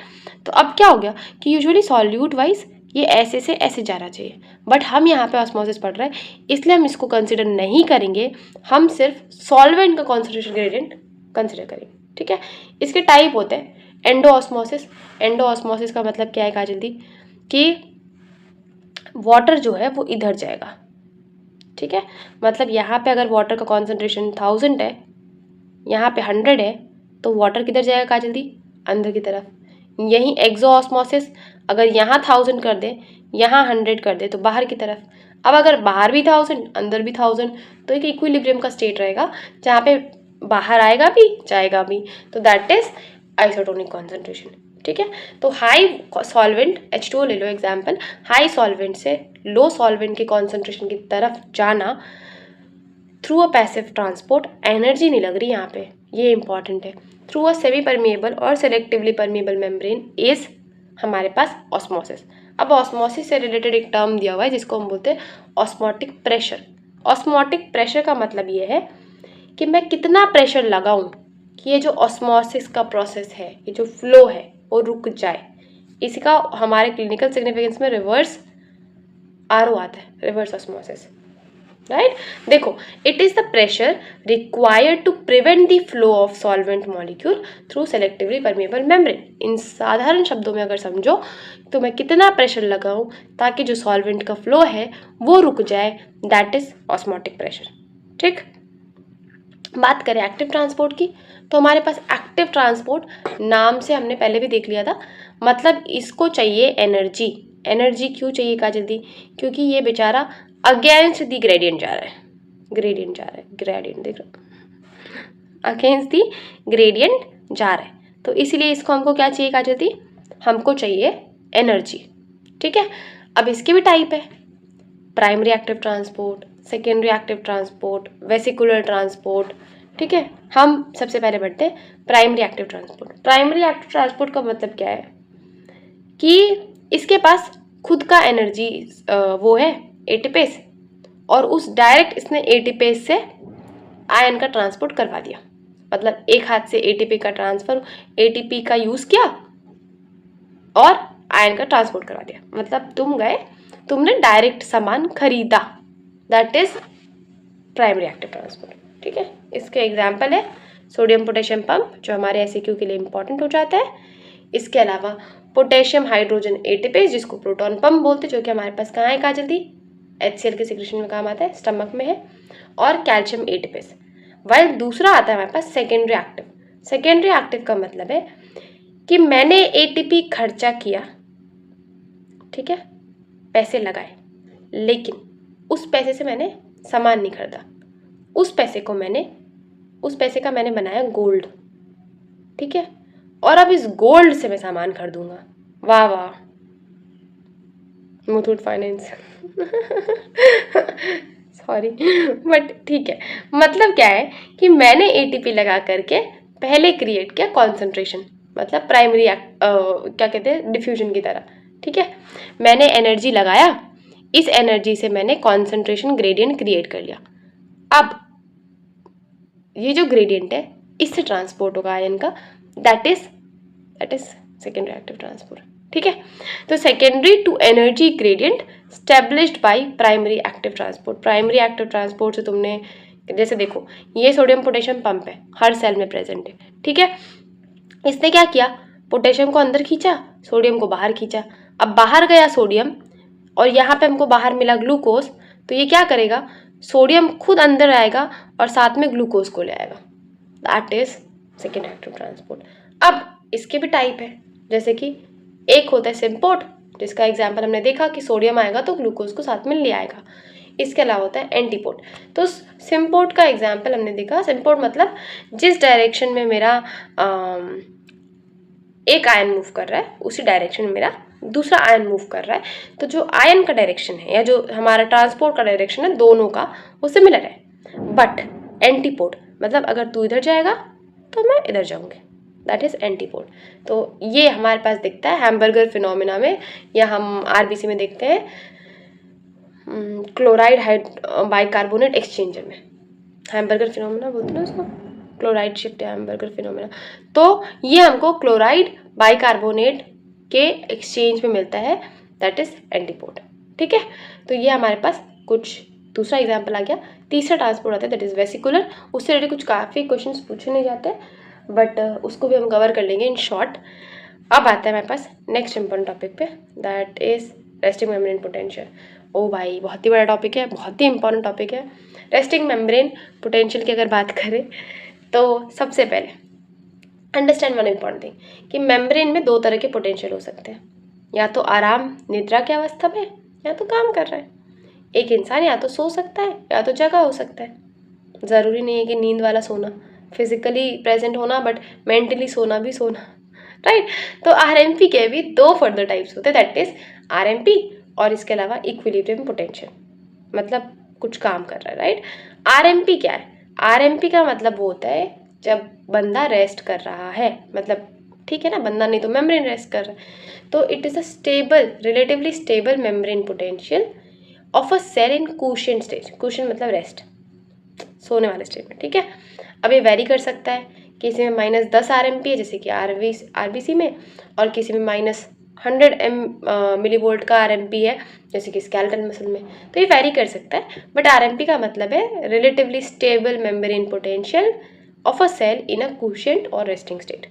तो अब क्या हो गया कि यूजुअली सॉल्यूट वाइज ये ऐसे से ऐसे जाना चाहिए, बट हम यहाँ पे ऑस्मोसिस पढ़ रहे हैं इसलिए हम इसको कंसिडर नहीं करेंगे, हम सिर्फ सॉल्वेंट का कॉन्सेंट्रेशन ग्रेडियंट कंसिडर करेंगे, ठीक है। इसके टाइप होते हैं एंडो ऑस्मोसिस। एंडो ऑस्मोसिस का मतलब क्या है कहा जल्दी, कि वाटर जो है वो इधर जाएगा, ठीक है। मतलब यहाँ पे अगर वाटर का कॉन्सेंट्रेशन 1000 है, यहाँ पे 100 है, तो वाटर किधर जाएगा कहा जल्दी, अंदर की तरफ। यही एक्सो ऑस्मोसिस, अगर यहाँ 1000 कर दे, यहाँ 100 कर दे, तो बाहर की तरफ। अब अगर बाहर भी 1000 अंदर भी 1000, तो एक इक्विलिब्रियम का स्टेट रहेगा जहाँ पे बाहर आएगा भी जाएगा भी, तो दैट इज आइसोटोनिक कॉन्सेंट्रेशन, ठीक है। तो हाई सॉल्वेंट H2O ले लो एग्जाम्पल, हाई सॉल्वेंट से लो सॉल्वेंट के कॉन्सेंट्रेशन की तरफ जाना through a passive transport, energy नहीं लग रही यहाँ पे, ये इंपॉर्टेंट है। थ्रू अ सेमी परमिएबल और सेलेक्टिवली परमिएबल मेम्ब्रेन इज हमारे पास ऑस्मोसिस। अब ऑस्मोसिस से रिलेटेड एक टर्म दिया हुआ है जिसको हम बोलते हैं ऑस्मोटिक प्रेशर। ऑस्मोटिक प्रेशर का मतलब ये है कि मैं कितना प्रेशर लगाऊं कि ये जो ऑस्मोसिस का प्रोसेस है, ये जो फ्लो है वो रुक जाए। इसका हमारे क्लिनिकल सिग्निफिकेंस में रिवर्स आरओ आता है, रिवर्स ऑस्मोसिस, राइट। देखो, it is the pressure required to prevent the flow of solvent molecule through selectively permeable membrane. इन साधारण शब्दों में अगर समझो तो मैं कितना प्रेशर लगाऊं ताकि जो सॉल्वेंट का फ्लो है वो रुक जाए, दैट इज ऑस्मोटिक प्रेशर, ठीक। बात करें एक्टिव ट्रांसपोर्ट की, तो हमारे पास एक्टिव ट्रांसपोर्ट नाम से हमने पहले भी देख लिया था, मतलब इसको चाहिए एनर्जी। एनर्जी क्यों चाहिए कहा जल्दी, क्योंकि ये बेचारा अगेंस्ट दी ग्रेडियंट जा रहा है, ग्रेडियंट जा रहा है, ग्रेडियंट देख रहा अगेंस्ट दी ग्रेडियंट जा रहा है, तो इसलिए इसको हमको क्या चाहिए कहा जल्दी, हमको चाहिए एनर्जी, ठीक है। अब इसके भी टाइप है, primary active transport, secondary active transport, vesicular transport, ठीक है। हम सबसे पहले बढ़ते हैं primary active transport. Primary active transport का मतलब क्या है कि इसके पास खुद का एनर्जी वो है एटीपेस, और उस डायरेक्ट इसने एटीपेस से आयन का ट्रांसपोर्ट करवा दिया, मतलब एक हाथ से एटीपी का ट्रांसफर, एटीपी का यूज किया और आयन का ट्रांसपोर्ट करवा दिया, मतलब तुम गए, तुमने डायरेक्ट सामान खरीदा, that is primary active transport, ठीक है। इसके एग्जाम्पल है सोडियम पोटेशियम पंप, जो हमारे एसएक्यू के लिए इंपॉर्टेंट हो जाता है। इसके अलावा पोटेशियम हाइड्रोजन एटीपेस, जिसको प्रोटॉन पंप बोलते हैं, जो कि हमारे पास कहाँ है कहा जल्दी, HCl के सिक्रेशन में काम आता है, स्टमक में है, और कैल्शियम एटीपेस। वाइल दूसरा आता है हमारे पास सेकेंडरी एक्टिव। सेकेंडरी एक्टिव का मतलब है कि मैंने एटीपी खर्चा किया, ठीक है, पैसे लगाए, लेकिन उस पैसे से मैंने सामान नहीं खरीदा, उस पैसे का मैंने बनाया गोल्ड, ठीक है, और अब इस गोल्ड से मैं सामान खरीदूंगा। वाह वाह, मुथूट फाइनेंस सॉरी, बट ठीक है। मतलब क्या है कि मैंने एटीपी लगा करके पहले क्रिएट किया कॉन्सेंट्रेशन, मतलब प्राइमरी क्या कहते हैं, डिफ्यूजन की तरह, ठीक है। मैंने एनर्जी लगाया, इस एनर्जी से मैंने कॉन्सेंट्रेशन ग्रेडियंट क्रिएट कर लिया। अब ये जो ग्रेडियंट है इससे ट्रांसपोर्ट होगा आयन का, that is secondary active transport, ठीक है। तो secondary to energy gradient established by primary active transport. Primary active transport से तुमने जैसे देखो, ये सोडियम पोटेशियम पंप है, हर सेल में प्रेजेंट है, ठीक है। इसने क्या किया, पोटेशियम को अंदर खींचा, सोडियम को बाहर खींचा। अब बाहर गया सोडियम और यहाँ पे हमको बाहर मिला ग्लूकोज, तो ये क्या करेगा, सोडियम खुद अंदर आएगा और साथ में ग्लूकोज को ले आएगा, that is second active transport. अब इसके भी टाइप है, जैसे कि एक होता है सिम्पोर्ट, जिसका एग्जाम्पल हमने देखा कि सोडियम आएगा तो ग्लूकोज को साथ में ले आएगा। इसके अलावा होता है एंटीपोर्ट। तो सिम्पोर्ट का एग्जाम्पल हमने देखा, सिम्पोर्ट मतलब जिस डायरेक्शन में मेरा एक आयन मूव कर रहा है उसी डायरेक्शन में मेरा दूसरा आयन मूव कर रहा है, तो जो आयन का डायरेक्शन है या जो हमारा ट्रांसपोर्ट का डायरेक्शन है दोनों का वो सिमिलर है। बट एंटीपोर्ट मतलब अगर तू इधर जाएगा तो मैं इधर जाऊंगी, दैट इज एंटीपोड। तो ये हमारे पास दिखता है हैम्बर्गर फिनोमिना में, या हम आरबीसी में देखते हैं क्लोराइड बाइकार्बोनेट एक्सचेंजर में। हैम्बर्गर फिनोमिना बोलते हैं उसको, क्लोराइड शिफ्ट या हैम्बर्गर फिनोमिना। तो ये हमको क्लोराइड बाइकार्बोनेट के एक्सचेंज में मिलता है, दैट इज एंटीपोड। ठीक है, तो ये हमारे पास कुछ दूसरा एग्जाम्पल आ गया। तीसरा ट्रांसपोर्ट आता है दैट इज वेसिकुलर। उससे रिलेटेड कुछ काफ़ी क्वेश्चंस पूछे नहीं जाते, बट उसको भी हम कवर कर लेंगे इन शॉर्ट। अब आता है हमारे पास नेक्स्ट इंपॉर्टेंट टॉपिक पे, that is resting membrane potential. ओ भाई, बहुत ही बड़ा टॉपिक है, बहुत ही इंपॉर्टेंट टॉपिक है। रेस्टिंग मेम्ब्रेन पोटेंशियल की अगर बात करें तो सबसे पहले अंडरस्टैंड वन इम्पॉर्टेंट थिंग कि मेम्ब्रेन में दो तरह के पोटेंशियल हो सकते हैं, या तो आराम निद्रा की अवस्था में, या तो काम कर रहा है। एक इंसान या तो सो सकता है या तो जगा हो सकता है। ज़रूरी नहीं है कि नींद वाला सोना, फिजिकली प्रेजेंट होना बट मेंटली सोना भी सोना, राइट। तो आरएमपी के भी दो फर्दर टाइप्स होते हैं, दैट इज आरएमपी और इसके अलावा इक्विलिब्रियम पोटेंशियल, मतलब कुछ काम कर रहा है, राइट। आरएमपी क्या है? आरएमपी का मतलब वो होता है जब बंदा रेस्ट कर रहा है, मतलब ठीक है ना, बंदा नहीं तो मेम्ब्रेन रेस्ट कर रहा है। तो it is a stable, relatively stable membrane potential of a cell in question stage. Question मतलब रेस्ट, सोने वाले स्टेज में, ठीक है। अब ये वेरी कर सकता है, किसी में -10 आरएमपी है जैसे कि आरबीसी में, और किसी में -100 मिलीवोल्ट का आरएमपी है जैसे कि स्केलेटल मसल में। तो ये वेरी कर सकता है, बट आरएमपी का मतलब है relatively stable membrane potential of a cell in a question और रेस्टिंग स्टेट,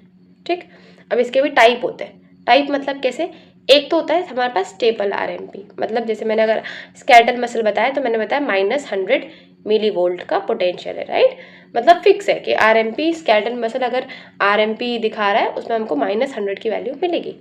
ठीक। अब इसके भी टाइप होते हैं। टाइप मतलब कैसे? एक तो होता है हमारे पास स्टेबल आरएमपी, मतलब जैसे मैंने अगर स्केलेटल मसल बताया तो मैंने बताया -100 मिलीवोल्ट का पोटेंशियल है, राइट। मतलब फिक्स है कि आरएमपी स्केलेटल मसल अगर आरएमपी दिखा रहा है उसमें हमको -100 की वैल्यू मिलेगी।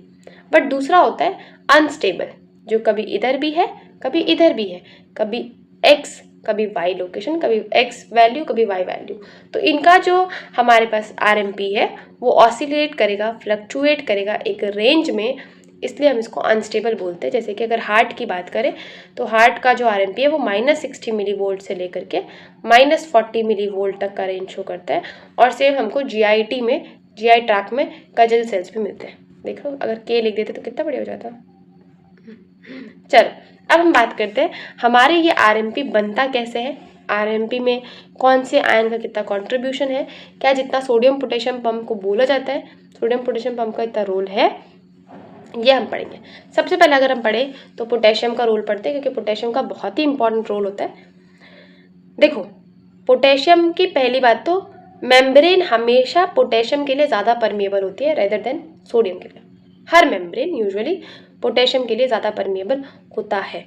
बट दूसरा होता है अनस्टेबल, जो कभी इधर भी है कभी इधर भी है, कभी एक्स कभी वाई लोकेशन, कभी एक्स वैल्यू कभी वाई वैल्यू। तो इनका जो हमारे पास आरएमपी है वो ऑसिलेट करेगा, फ्लक्चुएट करेगा एक रेंज में, इसलिए हम इसको अनस्टेबल बोलते हैं। जैसे कि अगर हार्ट की बात करें तो हार्ट का जो आरएमपी है वो -60 मिलीवोल्ट से लेकर के -40 मिलीवोल्ट तक का रेंज शो करता है। और सेम हमको जीआईटी में, जीआई ट्रैक में कजल सेल्स भी मिलते हैं। देखो अगर के लिख देते तो कितना बढ़िया हो जाता। चलो अब हम बात करते हैं हमारे ये आरएमपी बनता कैसे है, आरएमपी में कौन से आयन का कितना कंट्रीब्यूशन है, क्या जितना सोडियम पोटेशियम पंप को बोला जाता है सोडियम पोटेशियम पंप का इतना रोल है, ये हम पढ़ेंगे। सबसे पहले अगर हम पढ़े तो पोटेशियम का रोल पढ़ते हैं, क्योंकि पोटेशियम का बहुत ही इंपॉर्टेंट रोल होता है। देखो पोटेशियम की पहली बात तो मेम्ब्रेन हमेशा पोटेशियम के लिए ज़्यादा परमिएबल होती है रेदर देन सोडियम के लिए। हर मेम्ब्रेन यूजुअली पोटेशियम के लिए ज़्यादा परमिएबल होता है।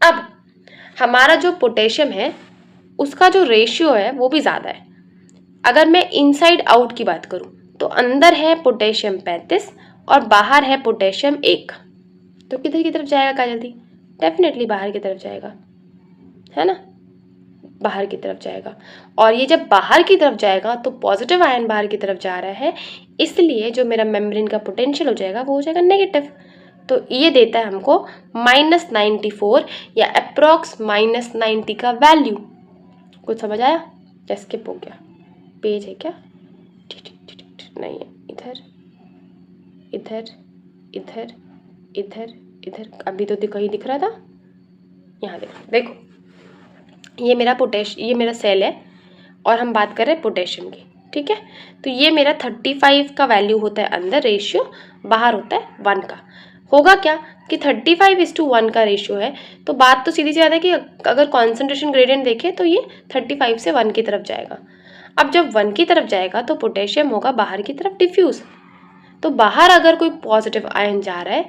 अब हमारा जो पोटेशियम है उसका जो रेशियो है वो भी ज़्यादा है। अगर मैं इनसाइड आउट की बात करूँ तो अंदर है पोटेशियम 35 और बाहर है पोटेशियम 1, तो किधर की तरफ जाएगा काजल दी? डेफिनेटली बाहर की तरफ जाएगा, है ना, बाहर की तरफ जाएगा। और ये जब बाहर की तरफ जाएगा तो पॉजिटिव आयन बाहर की तरफ जा रहा है, इसलिए जो मेरा मेम्ब्रेन का पोटेंशियल हो जाएगा वो हो जाएगा नेगेटिव। तो ये देता है हमको -94 या अप्रॉक्स -90 का वैल्यू। कुछ समझ आया? या स्किप हो गया? पेज है क्या? नहीं है, इधर इधर इधर इधर इधर, अभी तो कहीं दिख रहा था, यहाँ देखो ये मेरा सेल है और हम बात कर रहे हैं पोटेशियम की, ठीक है। तो ये मेरा 35 का वैल्यू होता है अंदर रेशियो, बाहर होता है 1 का। होगा क्या कि 35:1 का रेशियो है, तो बात तो सीधी सी बात है कि अगर कॉन्सेंट्रेशन ग्रेडियंट देखें तो ये 35 से 1 की तरफ जाएगा। अब जब 1 की तरफ जाएगा तो पोटेशियम होगा बाहर की तरफ डिफ्यूज। तो बाहर अगर कोई पॉजिटिव आयन जा रहा है,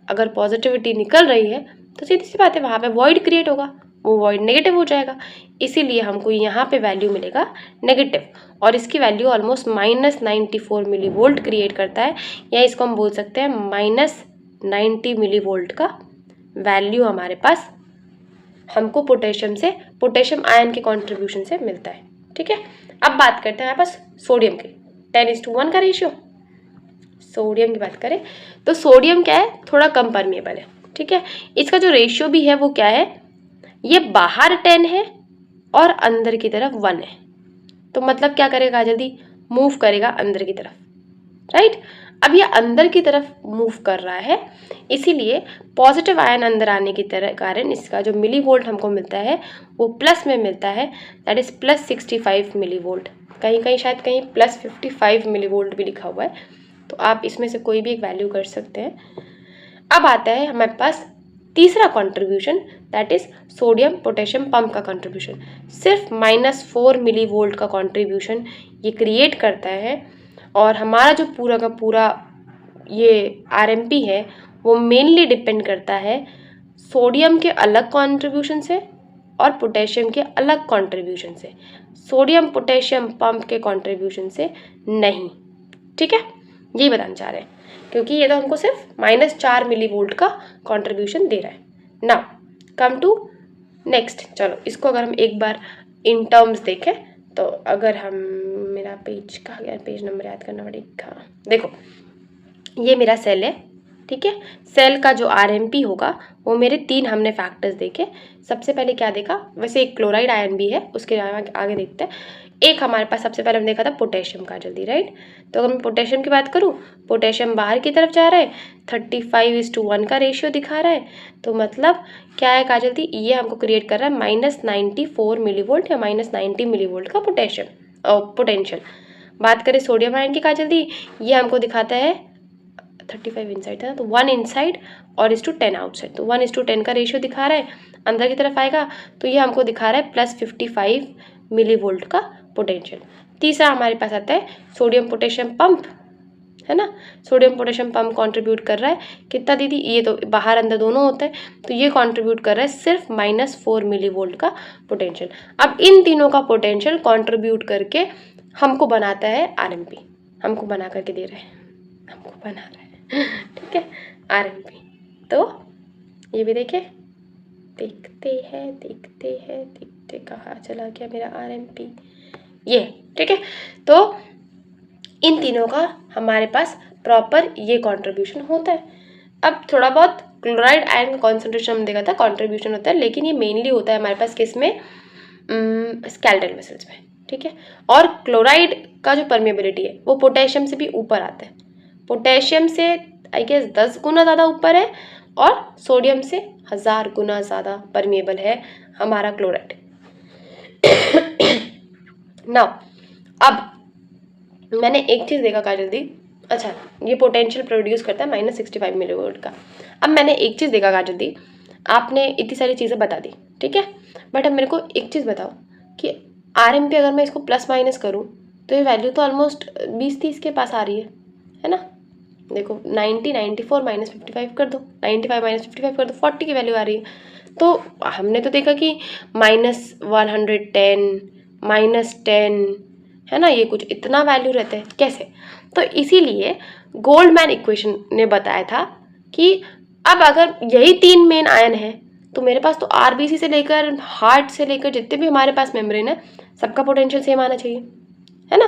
अगर पॉजिटिविटी निकल रही है तो सीधी सी बात है वहाँ पे वॉइड क्रिएट होगा, वो वॉइड नेगेटिव हो जाएगा, इसीलिए हमको यहाँ पे वैल्यू मिलेगा नेगेटिव। और इसकी वैल्यू ऑलमोस्ट -94 मिलीवोल्ट क्रिएट करता है, या इसको हम बोल सकते हैं -90 मिलीवोल्ट का वैल्यू हमारे पास हमको पोटेशियम आयन के कॉन्ट्रीब्यूशन से मिलता है, ठीक है। अब बात करते हैं हमारे पास सोडियम की, 10:1 का रेशियो। सोडियम की बात करें तो सोडियम क्या है, थोड़ा कम परमिएबल है, ठीक है। इसका जो रेशियो भी है वो क्या है, ये बाहर 10 है और अंदर की तरफ 1 है। तो मतलब क्या करेगा, जल्दी मूव करेगा अंदर की तरफ, राइट। अब ये अंदर की तरफ मूव कर रहा है, इसीलिए पॉजिटिव आयन अंदर आने की तरह कारण इसका जो मिली वोल्ट हमको मिलता है वो प्लस में मिलता है, that is plus 65 millivolt. कहीं कहीं शायद कहीं प्लस 55 मिली वोल्ट भी लिखा हुआ है, तो आप इसमें से कोई भी एक वैल्यू कर सकते हैं। अब आता है हमारे पास तीसरा contribution, that is sodium potassium pump का कंट्रीब्यूशन। सिर्फ -4 मिली वोल्ट का कंट्रीब्यूशन ये क्रिएट करता है, और हमारा जो पूरा का पूरा ये आरएमपी है वो मेनली डिपेंड करता है सोडियम के अलग कंट्रीब्यूशन से और पोटेशियम के अलग कंट्रीब्यूशन से, सोडियम पोटेशियम पंप के कंट्रीब्यूशन से नहीं। ठीक है, यही बताना चाह रहे हैं, क्योंकि ये तो हमको सिर्फ -4 मिली वोल्ट का कंट्रीब्यूशन दे रहा है। Now come to next. चलो इसको अगर हम एक बार इन टर्म्स देखें तो अगर हम, मेरा पेज कहाँ गया, पेज नंबर याद करना पड़ेगा। देखो ये मेरा सेल है, ठीक है। सेल का जो आरएमपी होगा वो मेरे 3 हमने फैक्टर्स देखे। सबसे पहले क्या देखा, वैसे एक क्लोराइड आयन भी है, उसके आगे देखते हैं। एक हमारे पास सबसे पहले हमने देखा था पोटेशियम का, जल्दी, राइट। तो अगर मैं पोटेशियम की बात करूँ, पोटेशियम बाहर की तरफ जा रहा है, 35:1 का रेशियो दिखा रहा है, तो मतलब क्या है काजल दी, ये हमको क्रिएट कर रहा है -94 मिली वोल्ट या -90 मिली वोल्ट का पोटेंशियल। बात करें सोडियम आयन की काजल दी, ये हमको दिखाता है 35 इनसाइड था, तो 1 इनसाइड और /10 आउटसाइड, तो 1:10 का रेशियो दिखा रहा है, अंदर की तरफ आएगा तो ये हमको दिखा रहा है +55 मिली वोल्ट का पोटेंशियल। तीसरा हमारे पास आता है सोडियम पोटेशियम पंप, है ना। सोडियम पोटेशियम पंप कंट्रीब्यूट कर रहा है कितना दीदी, ये तो बाहर अंदर दोनों होता है, तो ये कंट्रीब्यूट कर रहा है सिर्फ -4 मिली वोल्ट का पोटेंशियल। अब इन तीनों का पोटेंशियल कंट्रीब्यूट करके हमको बनाता है आरएमपी, हमको बना करके दे रहा है, हमको बना रहा है, ठीक है, आरएमपी। तो ये भी देखिए, देखते हैं कहाँ चला गया मेरा आरएमपी, ये, ठीक है। तो इन तीनों का हमारे पास प्रॉपर ये कंट्रीब्यूशन होता है। अब थोड़ा बहुत क्लोराइड आयन कॉन्सेंट्रेशन हम देखा था कंट्रीब्यूशन होता है, लेकिन ये मेनली होता है हमारे पास किस में, स्केलेटल वेसल्स में, ठीक है। और क्लोराइड का जो परमेबिलिटी है वो पोटेशियम से भी ऊपर आता है, पोटेशियम से आई गेस 10 गुना ज़्यादा ऊपर है, और सोडियम से 1000 गुना ज़्यादा परमेबल है हमारा क्लोराइड। नाउ अब मैंने एक चीज़ देखा काजल दी, अच्छा ये पोटेंशियल प्रोड्यूस करता है -65 मिली वोल्ट का। अब मैंने एक चीज़ देखा काजल दी, आपने इतनी सारी चीज़ें बता दी, ठीक है, बट अब मेरे को एक चीज़ बताओ कि आरएमपी अगर मैं इसको प्लस माइनस करूँ तो ये वैल्यू तो ऑलमोस्ट 20-30 के पास आ रही है ना। देखो 90, 94 -55 कर दो, 95 -55 कर दो, 40 की वैल्यू आ रही है। तो हमने तो देखा कि -110, -10, है ना, ये कुछ इतना वैल्यू रहता है, कैसे। तो इसीलिए गोल्डमैन इक्वेशन ने बताया था कि अब अगर यही 3 मेन आयन है तो मेरे पास तो आरबीसी से लेकर हार्ट से लेकर जितने भी हमारे पास मेम्ब्रेन है सबका पोटेंशियल सेम आना चाहिए, है ना।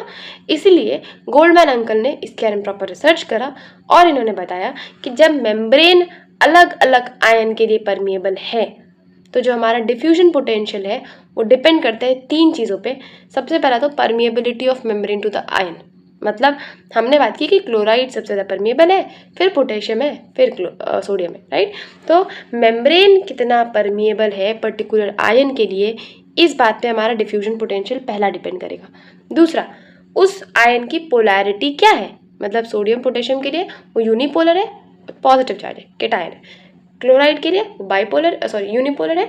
इसीलिए गोल्डमैन अंकल ने इसके बारे में प्रॉपर रिसर्च करा और इन्होंने बताया कि जब मेम्ब्रेन अलग अलग आयन के लिए परमिएबल है तो जो हमारा डिफ्यूजन पोटेंशियल है वो डिपेंड करता है 3 चीज़ों पे। सबसे पहला तो permeability of membrane to the ion, मतलब हमने बात की कि क्लोराइड सबसे ज़्यादा परमिएबल है, फिर पोटेशियम है, फिर सोडियम है, राइट। तो मेम्ब्रेन कितना परमिएबल है पर्टिकुलर आयन के लिए, इस बात पे हमारा डिफ्यूजन पोटेंशियल पहला डिपेंड करेगा। दूसरा, उस आयन की पोलैरिटी क्या है, मतलब सोडियम पोटेशियम के लिए वो यूनिपोलर है, पॉजिटिव चार्ज है, केटायन है। क्लोराइड के लिए बाइपोलर यूनिपोलर है,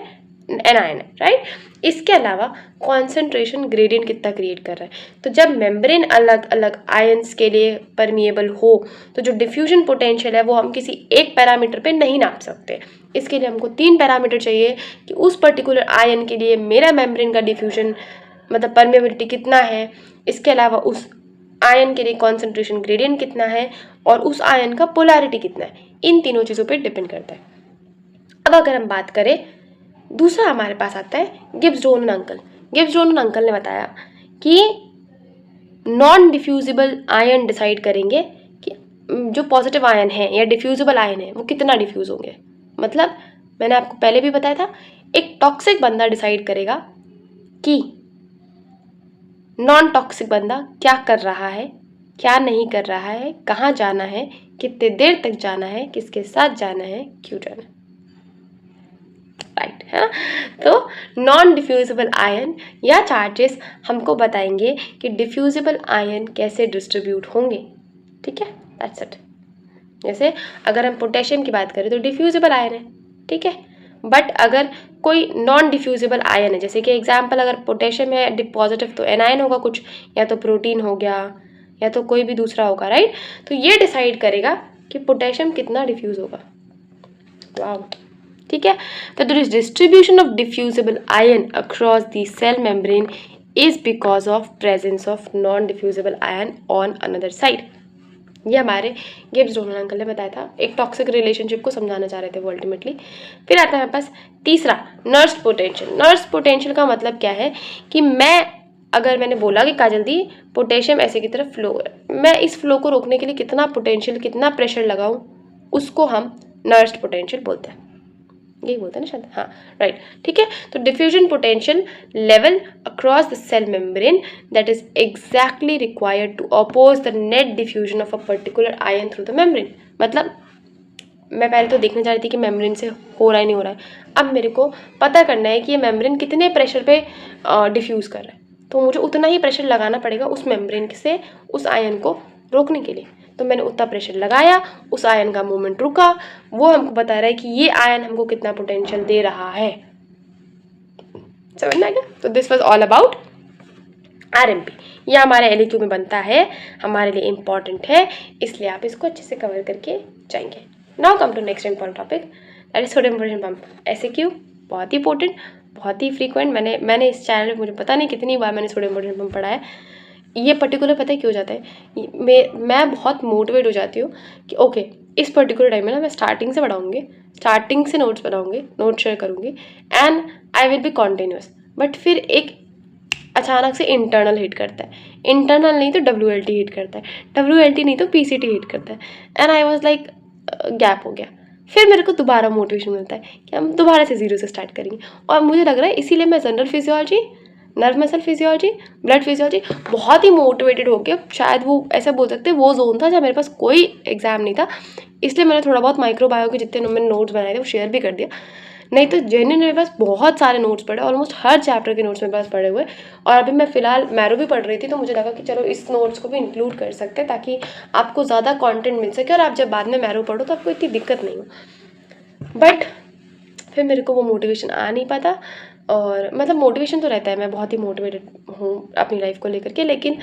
एनायन है, राइट। इसके अलावा कॉन्सेंट्रेशन ग्रेडियंट कितना क्रिएट कर रहा है। तो जब मेम्ब्रेन अलग अलग आयंस के लिए परमिएबल हो तो जो डिफ्यूजन पोटेंशियल है वो हम किसी एक पैरामीटर पे नहीं नाप सकते। इसके लिए हमको 3 पैरामीटर चाहिए कि उस पर्टिकुलर आयन के लिए मेरा मेम्ब्रेन का डिफ्यूजन मतलब परमिएबिलिटी कितना है, इसके अलावा उस आयन के लिए कॉन्सेंट्रेशन ग्रेडियंट कितना है, और उस आयन का पोलैरिटी कितना है। इन तीनों चीज़ों पे डिपेंड करता है। अब अगर हम बात करें, दूसरा हमारे पास आता है गिब्स डोनन अंकल। गिब्स डोनन अंकल ने बताया कि नॉन डिफ्यूजिबल आयन डिसाइड करेंगे कि जो पॉजिटिव आयन है या डिफ्यूजिबल आयन है वो कितना डिफ्यूज होंगे। मतलब मैंने आपको पहले भी बताया था, एक टॉक्सिक बंदा डिसाइड करेगा कि नॉन टॉक्सिक बंदा क्या कर रहा है क्या नहीं कर रहा है, कहाँ जाना है, कितने देर तक जाना है, किसके साथ जाना है, क्यों जाना है, राइट है। तो नॉन डिफ्यूजिबल आयन या चार्जेस हमको बताएंगे कि डिफ्यूजिबल आयन कैसे डिस्ट्रीब्यूट होंगे, ठीक है, दैट्स इट। जैसे अगर हम पोटेशियम की बात करें तो डिफ्यूजिबल आयन है, ठीक है, बट अगर कोई नॉन डिफ्यूजिबल आयन है, जैसे कि एग्जाम्पल अगर पोटेशियम है पॉजिटिव तो एनायन होगा कुछ, या तो प्रोटीन हो गया, या तो कोई भी दूसरा होगा, राइट। तो ये डिसाइड करेगा कि पोटेशियम कितना डिफ्यूज होगा। वाह, ठीक है। तो the distribution of diffusible ion across the cell membrane is because of presence of non diffusible ion on another side. ये हमारे गिब्स डोनर अंकल ने बताया था, एक टॉक्सिक रिलेशनशिप को समझाना चाह रहे थे वो अल्टीमेटली। फिर आता है हमारे पास तीसरा, नर्स्ट पोटेंशियल। नर्स्ट पोटेंशियल का मतलब क्या है कि अगर मैंने बोला कि काजल दी पोटेशियम ऐसे की तरफ फ्लो है, मैं इस फ्लो को रोकने के लिए कितना पोटेंशियल, कितना प्रेशर लगाऊं, उसको हम नर्स्ट पोटेंशियल बोलते हैं, यही बोलते हैं ना शायद, हाँ राइट, ठीक है। तो diffusion potential level across the cell membrane that is exactly required to oppose the net diffusion of a particular ion through the membrane. मतलब मैं पहले तो देखने जा रही थी कि मेम्ब्रेन से हो रहा है नहीं हो रहा है, अब मेरे को पता करना है कि ये मेम्ब्रेन कितने प्रेशर पे डिफ्यूज़ कर रहा है, तो मुझे उतना ही प्रेशर लगाना पड़ेगा उस मेम्ब्रेन से उस आयन को रोकने के लिए। तो मैंने उतना प्रेशर लगाया, उस आयन का मूवमेंट रुका, वो हमको बता रहा है कि ये आयन हमको कितना पोटेंशियल दे रहा है। समझ में आ गया? तो this was all about RMP. ये हमारे एलईक्यू में बनता है, हमारे लिए इम्पॉर्टेंट है, इसलिए आप इसको अच्छे से कवर करके जाएंगे। Now come to next important topic, that is sodium potassium pump. SAQ बहुत ही इंपॉर्टेंट, बहुत ही फ्रीक्वेंट। मैंने इस चैनल में मुझे पता नहीं कितनी बार मैंने सोडियम पोटेशियम पंप पढ़ा है। ये पर्टिकुलर पता है क्यों जाता है, मैं बहुत मोटिवेट हो जाती हूँ कि ओके इस पर्टिकुलर टाइम में ना मैं स्टार्टिंग से पढ़ाऊँगी, स्टार्टिंग से नोट्स बनाऊँगी, नोट शेयर करूँगी and I will be continuous. But फिर एक अचानक से इंटरनल हिट करता है, इंटरनल नहीं तो WLT हिट करता है, WLT नहीं तो PCT हिट करता है, and I was like gap हो गया। फिर मेरे को दोबारा मोटिवेशन मिलता है कि हम दोबारा से ज़ीरो से स्टार्ट करेंगे। और मुझे लग रहा है इसीलिए मैं general physiology, nerve muscle physiology, blood physiology बहुत ही मोटिवेटेड हो गया। शायद वो ऐसा बोल सकते हैं वो जोन था जब मेरे पास कोई एग्जाम नहीं था, इसलिए मैंने थोड़ा बहुत माइक्रोबायो के जितने मैंने नोट्स बनाए थे वो शेयर भी कर दिया। नहीं तो जेन्युइन मेरे पास बहुत सारे नोट्स पढ़े, ऑलमोस्ट हर चैप्टर के नोट्स मेरे पास पढ़े हुए। और अभी मैं फ़िलहाल मैरो भी पढ़ रही थी, तो मुझे लगा कि चलो इस नोट्स को भी इंक्लूड कर सकते हैं ताकि आपको ज़्यादा कंटेंट मिल सके और आप जब बाद में मैरो पढ़ो तो आपको इतनी दिक्कत नहीं हो। बट फिर मेरे को वो मोटिवेशन आ नहीं पाता, और मतलब मोटिवेशन तो रहता है, मैं बहुत ही मोटिवेटेड हूँ अपनी लाइफ को लेकर के, लेकिन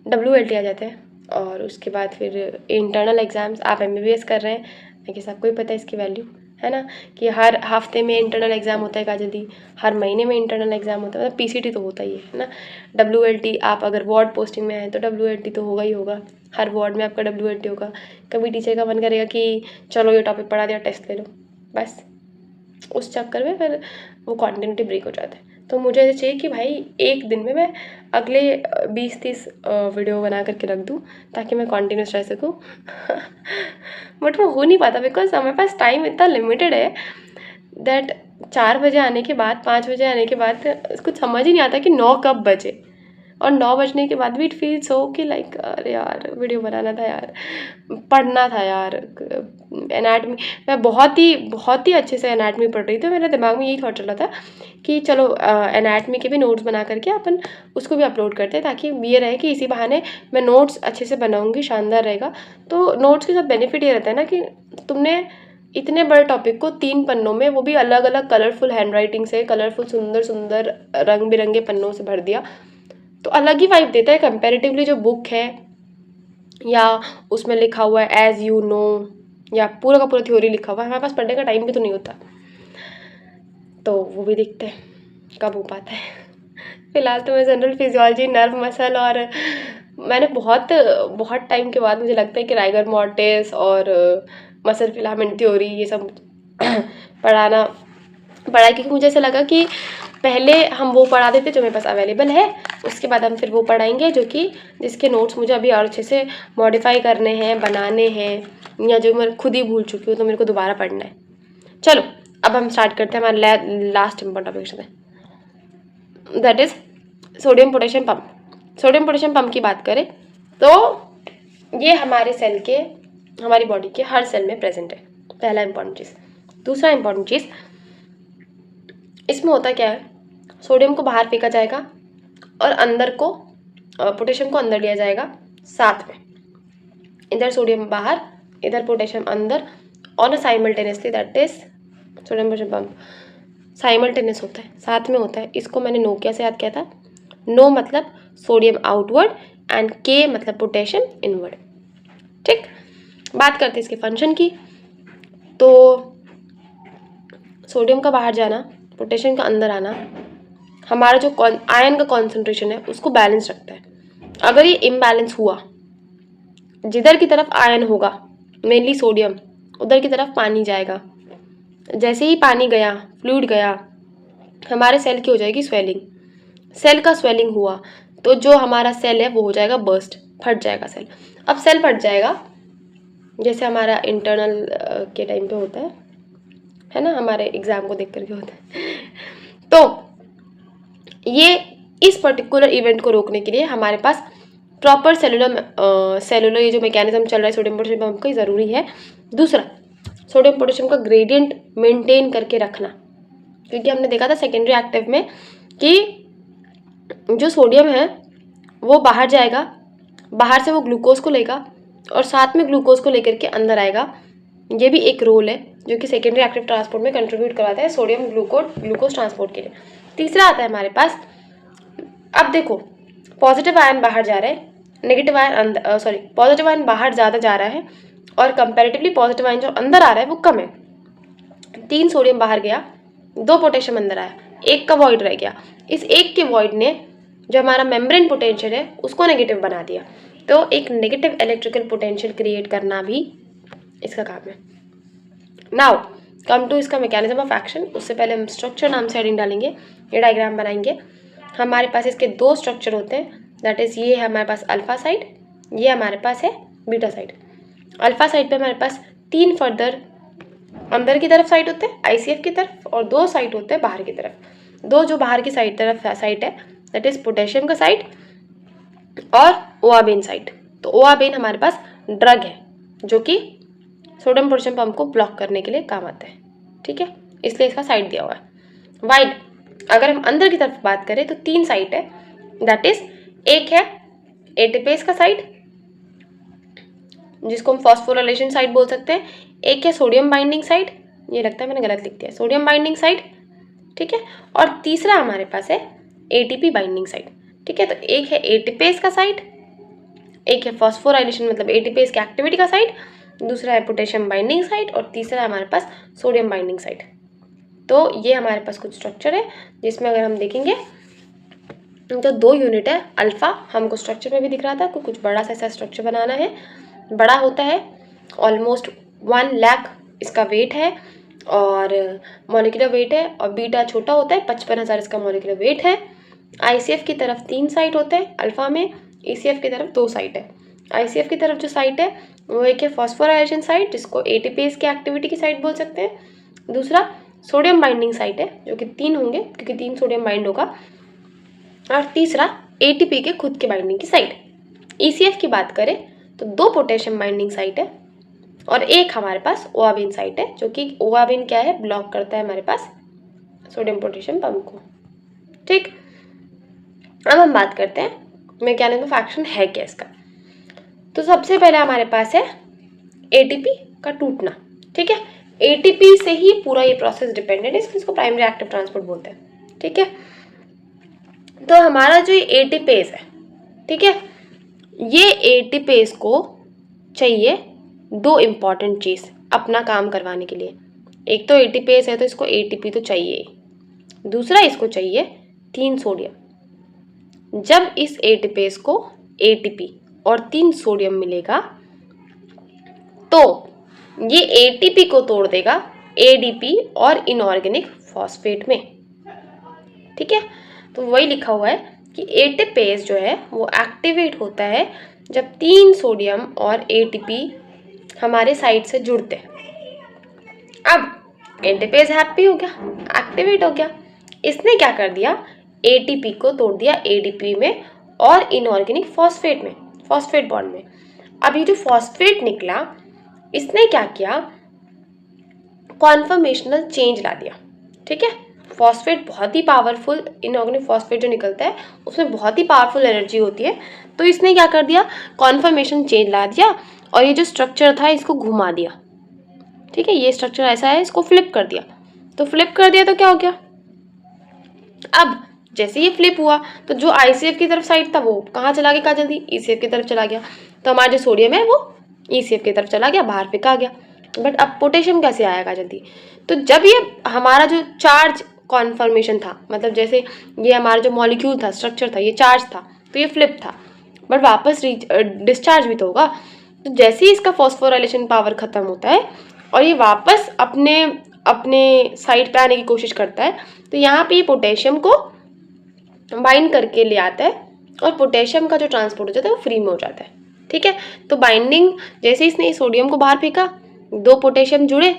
WLT आ जाते हैं और उसके बाद फिर इंटरनल एग्ज़ाम्स। आप MBBS कर रहे हैं, आई गेस आपको ही पता है इसकी वैल्यू, है ना, कि हर हफ्ते में इंटरनल एग्ज़ाम होता है काजल दी, हर महीने में इंटरनल एग्ज़ाम होता है, मतलब PCT तो होता ही है ना। WLT आप अगर वार्ड पोस्टिंग में है तो WLT तो होगा ही होगा, हर वार्ड में आपका WLT होगा। कभी टीचर का मन करेगा कि चलो ये टॉपिक पढ़ा दिया, टेस्ट ले लो, बस उस चक्कर में फिर वो कॉन्टिन्यूटी ब्रेक हो जाता है। तो मुझे ऐसे चाहिए कि भाई एक दिन में मैं अगले 20-30 वीडियो बना करके रख दूँ ताकि मैं कॉन्टिन्यूस रह सकूँ। बट वो हो नहीं पाता बिकॉज हमारे पास टाइम इतना लिमिटेड है दैट 4 बजे आने के बाद, 5 बजे आने के बाद कुछ समझ ही नहीं आता कि 9 कब बजे, और 9 बजने के बाद भी इट फील्स हो कि लाइक अरे यार वीडियो बनाना था यार, पढ़ना था यार एनाटमी। मैं बहुत ही अच्छे से एनाटमी पढ़ रही थी, मेरे दिमाग में यही थॉट चल रहा था कि चलो एनाटमी के भी नोट्स बना करके अपन उसको भी अपलोड करते हैं, ताकि ये रहे कि इसी बहाने मैं नोट्स अच्छे से बनाऊँगी, शानदार रहेगा। तो नोट्स के साथ बेनिफिट ये रहता है ना कि तुमने इतने बड़े टॉपिक को 3 पन्नों में, वो भी अलग अलग कलरफुल हैंड राइटिंग से, कलरफुल सुंदर सुंदर रंग बिरंगे पन्नों से भर दिया, तो अलग ही वाइब देता है कंपैरेटिवली जो बुक है या उसमें लिखा हुआ है एज यू नो, या पूरा का पूरा थ्योरी लिखा हुआ है। हमारे पास पढ़ने का टाइम भी तो नहीं होता, तो वो भी देखते हैं कब हो पाता है। फिलहाल तो मैं जनरल फिजियोलॉजी, नर्व मसल, और मैंने बहुत टाइम के बाद मुझे लगता है कि राइगर मॉर्टिस और मसल फिलामेंट थ्योरी ये सब पढ़ा, क्योंकि मुझे ऐसा लगा कि पहले हम वो पढ़ा देते जो मेरे पास अवेलेबल है, उसके बाद हम फिर वो पढ़ाएंगे जिसके नोट्स मुझे अभी और अच्छे से मॉडिफाई करने हैं, बनाने हैं, या जो मैं खुद ही भूल चुकी हूँ तो मेरे को दोबारा पढ़ना है। चलो अब हम स्टार्ट करते हैं हमारा लास्ट इम्पोर्टेंट टॉपिक से, that is sodium potassium pump. Sodium potassium pump की बात करें तो ये हमारी बॉडी के हर सेल में प्रेजेंट है, पहला इंपॉर्टेंट चीज़। दूसरा इंपॉर्टेंट चीज़, इसमें होता क्या है, सोडियम को बाहर फेंका जाएगा और अंदर को पोटेशियम को अंदर लिया जाएगा साथ में। इधर सोडियम बाहर, इधर पोटेशियम अंदर, on a simultaneously, that is sodium potassium pump simultaneous होता है, साथ में होता है। इसको मैंने नो क्या से याद किया था, नो मतलब सोडियम आउटवर्ड एंड के मतलब पोटेशियम इनवर्ड। ठीक, बात करते हैं इसके फंक्शन की। तो सोडियम का बाहर जाना, पोटेशियम का अंदर आना, हमारा जो आयन का कॉन्सेंट्रेशन है उसको बैलेंस रखता है। अगर ये इम्बैलेंस हुआ, जिधर की तरफ आयन होगा मेनली सोडियम, उधर की तरफ पानी जाएगा। जैसे ही पानी गया, फ्लूइड गया, हमारे सेल की हो जाएगी स्वेलिंग। सेल का स्वेलिंग हुआ तो जो हमारा सेल है वो हो जाएगा बर्स्ट, फट जाएगा सेल। अब सेल फट जाएगा, जैसे हमारा इंटरनल के टाइम पे होता है ना, हमारे एग्जाम को देख करके होता है। तो ये इस पर्टिकुलर इवेंट को रोकने के लिए हमारे पास प्रॉपर सेलुलर ये जो मैकेनिज्म चल रहा है सोडियम पोटेशियम पंप का, ज़रूरी है। दूसरा, सोडियम पोटेशियम का ग्रेडियंट मेंटेन करके रखना, क्योंकि हमने देखा था सेकेंडरी एक्टिव में कि जो सोडियम है वो बाहर जाएगा, बाहर से वो ग्लूकोज को लेगा और साथ में ग्लूकोज को लेकर के अंदर आएगा। ये भी एक रोल है जो कि सेकेंडरी एक्टिव ट्रांसपोर्ट में कंट्रीब्यूट करवाता है सोडियम ग्लूकोज ट्रांसपोर्ट के लिए। तीसरा आता है हमारे पास, अब देखो पॉजिटिव आयन बाहर जा रहा है, नेगेटिव आयन पॉजिटिव आयन बाहर ज़्यादा जा रहा है और कंपैरेटिवली पॉजिटिव आयन जो अंदर आ रहा है वो कम है। 3 सोडियम बाहर गया, 2 पोटेशियम अंदर आया, 1 का वॉइड रह गया। इस 1 के वॉइड ने जो हमारा मेम्ब्रेन पोटेंशियल है उसको नेगेटिव बना दिया। तो एक नेगेटिव इलेक्ट्रिकल पोटेंशियल क्रिएट करना भी इसका काम है। नाउ कम टू इसका मैकेनिज्म ऑफ एक्शन। उससे पहले हम स्ट्रक्चर नाम से हेडिंग डालेंगे, ये डायग्राम बनाएंगे। हमारे पास इसके 2 स्ट्रक्चर होते हैं, दैट इज़ ये है हमारे पास अल्फा साइड, ये हमारे पास है बीटा साइड। अल्फा साइड पे हमारे पास 3 फर्दर अंदर की तरफ साइड होते हैं आईसीएफ की तरफ, और 2 साइड होते हैं बाहर की तरफ। 2 जो बाहर की तरफ साइड है दैट इज पोटेशियम का साइड और ओआबेन साइड। तो ओआबेन हमारे पास ड्रग है जो कि सोडियम पोटेशियम पंप को ब्लॉक करने के लिए काम आता है। ठीक है, इसलिए इसका साइड दिया हुआ है। वाइड, अगर हम अंदर की तरफ बात करें तो 3 साइड है, दैट इज एक है एटीपेस का साइड जिसको हम फॉस्फोराइलेशन साइड बोल सकते हैं, एक है सोडियम बाइंडिंग साइड, ये लगता है मैंने गलत लिख दिया, सोडियम बाइंडिंग साइड। ठीक है, और तीसरा हमारे पास है एटीपी बाइंडिंग साइड। ठीक है, तो एक है एटीपेस का साइड, एक है फॉस्फोराइलेशन मतलब एटीपेस की एक्टिविटी का साइड, दूसरा है पोटेशियम बाइंडिंग साइड और तीसरा है हमारे पास सोडियम बाइंडिंग साइड। तो ये हमारे पास कुछ स्ट्रक्चर है जिसमें अगर हम देखेंगे तो 2 यूनिट है। अल्फा हमको स्ट्रक्चर में भी दिख रहा था, कुछ बड़ा सा ऐसा स्ट्रक्चर बनाना है, बड़ा होता है ऑलमोस्ट 1 लाख इसका वेट है और मॉलिक्यूलर वेट है, और बीटा छोटा होता है 55,000 इसका मॉलिक्यूलर वेट है। आईसीएफ की तरफ 3 साइट होते हैं अल्फा में, ईसीएफ की तरफ 2 साइट है। आईसीएफ की तरफ जो साइट है वो एक है फॉस्फोराइलेशन साइट जिसको एटीपेस की एक्टिविटी की साइट बोल सकते हैं, दूसरा सोडियम बाइंडिंग साइट है जो कि 3 होंगे क्योंकि 3 सोडियम बाइंड होगा, और तीसरा एटीपी के खुद के बाइंडिंग की साइट। ईसीएफ की बात करें तो 2 पोटेशियम बाइंडिंग साइट है और एक हमारे पास ओआबेन साइट है जो कि ओआबेन क्या है, ब्लॉक करता है हमारे पास सोडियम पोटेशियम पंप को। ठीक, अब हम बात करते हैं मैकेनिज्म ऑफ एक्शन है क्या इसका। तो सबसे पहले हमारे पास है एटीपी का टूटना। ठीक है, एटीपी से ही पूरा ये प्रोसेस डिपेंडेंट है, इसको प्राइमरी एक्टिव ट्रांसपोर्ट बोलते हैं। ठीक है, तो हमारा जो एटीपेस है, ठीक है, ये एटीपेस को चाहिए 2 इम्पॉर्टेंट चीज़ अपना काम करवाने के लिए। एक तो एटीपेस है तो इसको एटीपी तो चाहिए, दूसरा इसको चाहिए 3 सोडियम। जब इस एटीपेस को एटीपी और 3 सोडियम मिलेगा तो ये एटीपी को तोड़ देगा एडीपी और इनऑर्गेनिक फॉस्फेट में। ठीक है, तो वही लिखा हुआ है कि एटीपेस जो है वो एक्टिवेट होता है जब 3 सोडियम और एटीपी हमारे साइड से जुड़ते हैं। अब एटीपेस हैप्पी हो गया, एक्टिवेट हो गया, इसने क्या कर दिया, एटीपी को तोड़ दिया एडीपी में और इनऑर्गेनिक फॉस्फेट में, फॉस्फेट बॉन्ड में। अब ये जो फॉस्फेट निकला, इसने क्या किया, कॉन्फर्मेशनल चेंज ला दिया। ठीक है, फॉस्फेट बहुत ही पावरफुल, इनऑर्गेनिक फॉस्फेट जो निकलता है उसमें बहुत ही पावरफुल एनर्जी होती है। तो इसने क्या कर दिया, कॉन्फर्मेशन चेंज ला दिया और ये जो स्ट्रक्चर था इसको घुमा दिया। ठीक है, ये स्ट्रक्चर ऐसा है, इसको फ्लिप कर दिया। तो फ्लिप कर दिया तो क्या हो गया, अब जैसे ये फ्लिप हुआ तो जो ICF की तरफ साइड था वो कहाँ चला गया, कहाँ जल्दी ECF की तरफ चला गया। तो हमारा जो सोडियम है वो ECF की तरफ चला गया, बाहर फेंका गया। बट अब पोटेशियम कैसे आएगा जल्दी, तो जब ये हमारा जो चार्ज कॉन्फर्मेशन था, मतलब जैसे ये हमारा जो मॉलिक्यूल था, स्ट्रक्चर था, ये चार्ज था तो ये फ्लिप था, बट वापस डिस्चार्ज भी तो होगा। तो जैसे ही इसका फॉस्फोराइलेशन पावर खत्म होता है और ये वापस अपने साइड पे आने की कोशिश करता है, तो यहाँ पे ये पोटेशियम को बाइंड करके ले आता है और पोटेशियम का जो ट्रांसपोर्ट हो जाता है वो फ्री में हो जाता है। ठीक है, तो बाइंडिंग, जैसे इसने सोडियम को बाहर फेंका, 2 पोटेशियम जुड़े,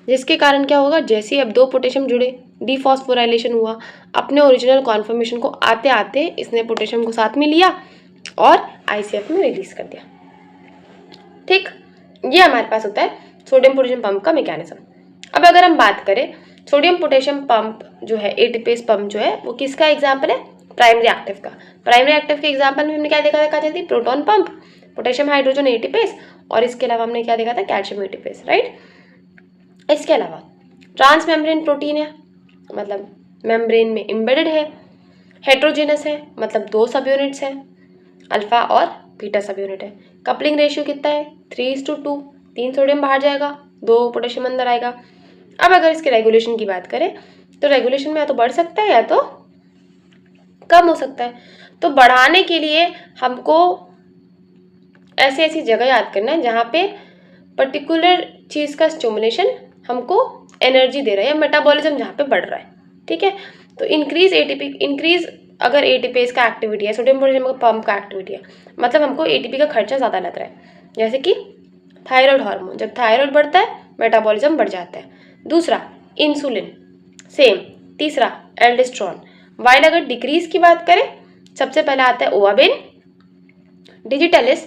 जिसके कारण क्या होगा, जैसे अब 2 पोटेशियम जुड़े, डीफॉस्फोराइलेशन हुआ, अपने ओरिजिनल कॉन्फर्मेशन को आते आते इसने पोटेशियम को साथ में लिया और ICF में रिलीज कर दिया। ठीक, ये हमारे पास होता है सोडियम पोटेशियम पंप का मैकेनिज्म। अब अगर हम बात करें, सोडियम पोटेशियम पंप जो है, एटीपेस पंप जो है, वो किसका एग्जाम्पल है, प्राइमरी एक्टिव का। प्राइमरी एक्टिव के एग्जाम्पल में हमने क्या देखा था, कहा जाती proton pump, potassium hydrogen ATPase, और इसके अलावा हमने क्या देखा था, कैल्शियम एटीपेस, राइट। इसके अलावा ट्रांस मेम्ब्रेन प्रोटीन है, मतलब मेम्ब्रेन में एम्बेडेड है। हेट्रोजेनस है, मतलब 2 सब यूनिट्स है, अल्फा और बीटा सब यूनिट है। कपलिंग रेशियो कितना है, 3:2, 3 सोडियम बाहर जाएगा, 2 पोटेशियम अंदर आएगा। अब अगर इसके रेगुलेशन की बात करें तो रेगुलेशन में या तो बढ़ सकता है या तो कम हो सकता है। तो बढ़ाने के लिए हमको ऐसी जगह याद करना है जहाँ पे पर्टिकुलर चीज़ का स्टिमुलेशन हमको एनर्जी दे रहा है, या मेटाबॉलिज्म जहाँ पे बढ़ रहा है। ठीक है, तो इंक्रीज अगर एटीपेस का एक्टिविटी है, सोडियम पोटेशियम का पंप का एक्टिविटी है, मतलब हमको ATP का खर्चा ज़्यादा लग रहा है। जैसे कि थायराइड हार्मोन, जब थायराइड बढ़ता है मेटाबॉलिज्म बढ़ जाता है। दूसरा इंसुलिन, सेम। तीसरा एल्डोस्टेरोन। वाइल अगर डिक्रीज की बात करें, सबसे पहले आता है ओवाबिन, डिजिटलिस,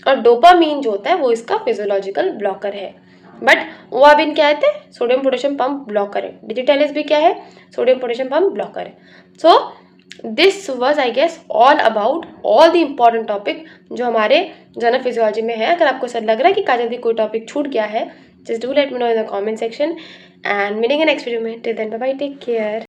और डोपामीन जो होता है वो इसका फिजियोलॉजिकल ब्लॉकर है। बट ओवाबिन क्या है, सोडियम पोटेशियम पंप ब्लॉकर है। डिजिटलिस भी क्या है, सोडियम पोटेशियम पंप ब्लॉकर है। So this was I guess all about all the important topic जो हमारे जनरल फिजियोलॉजी में है। अगर आपको ऐसा लग रहा है कि काजल दी कोई टॉपिक छूट गया है, just do let me know in the comment section, and मिलेंगे नेक्स्ट वीडियो में। Till then bye bye, take care.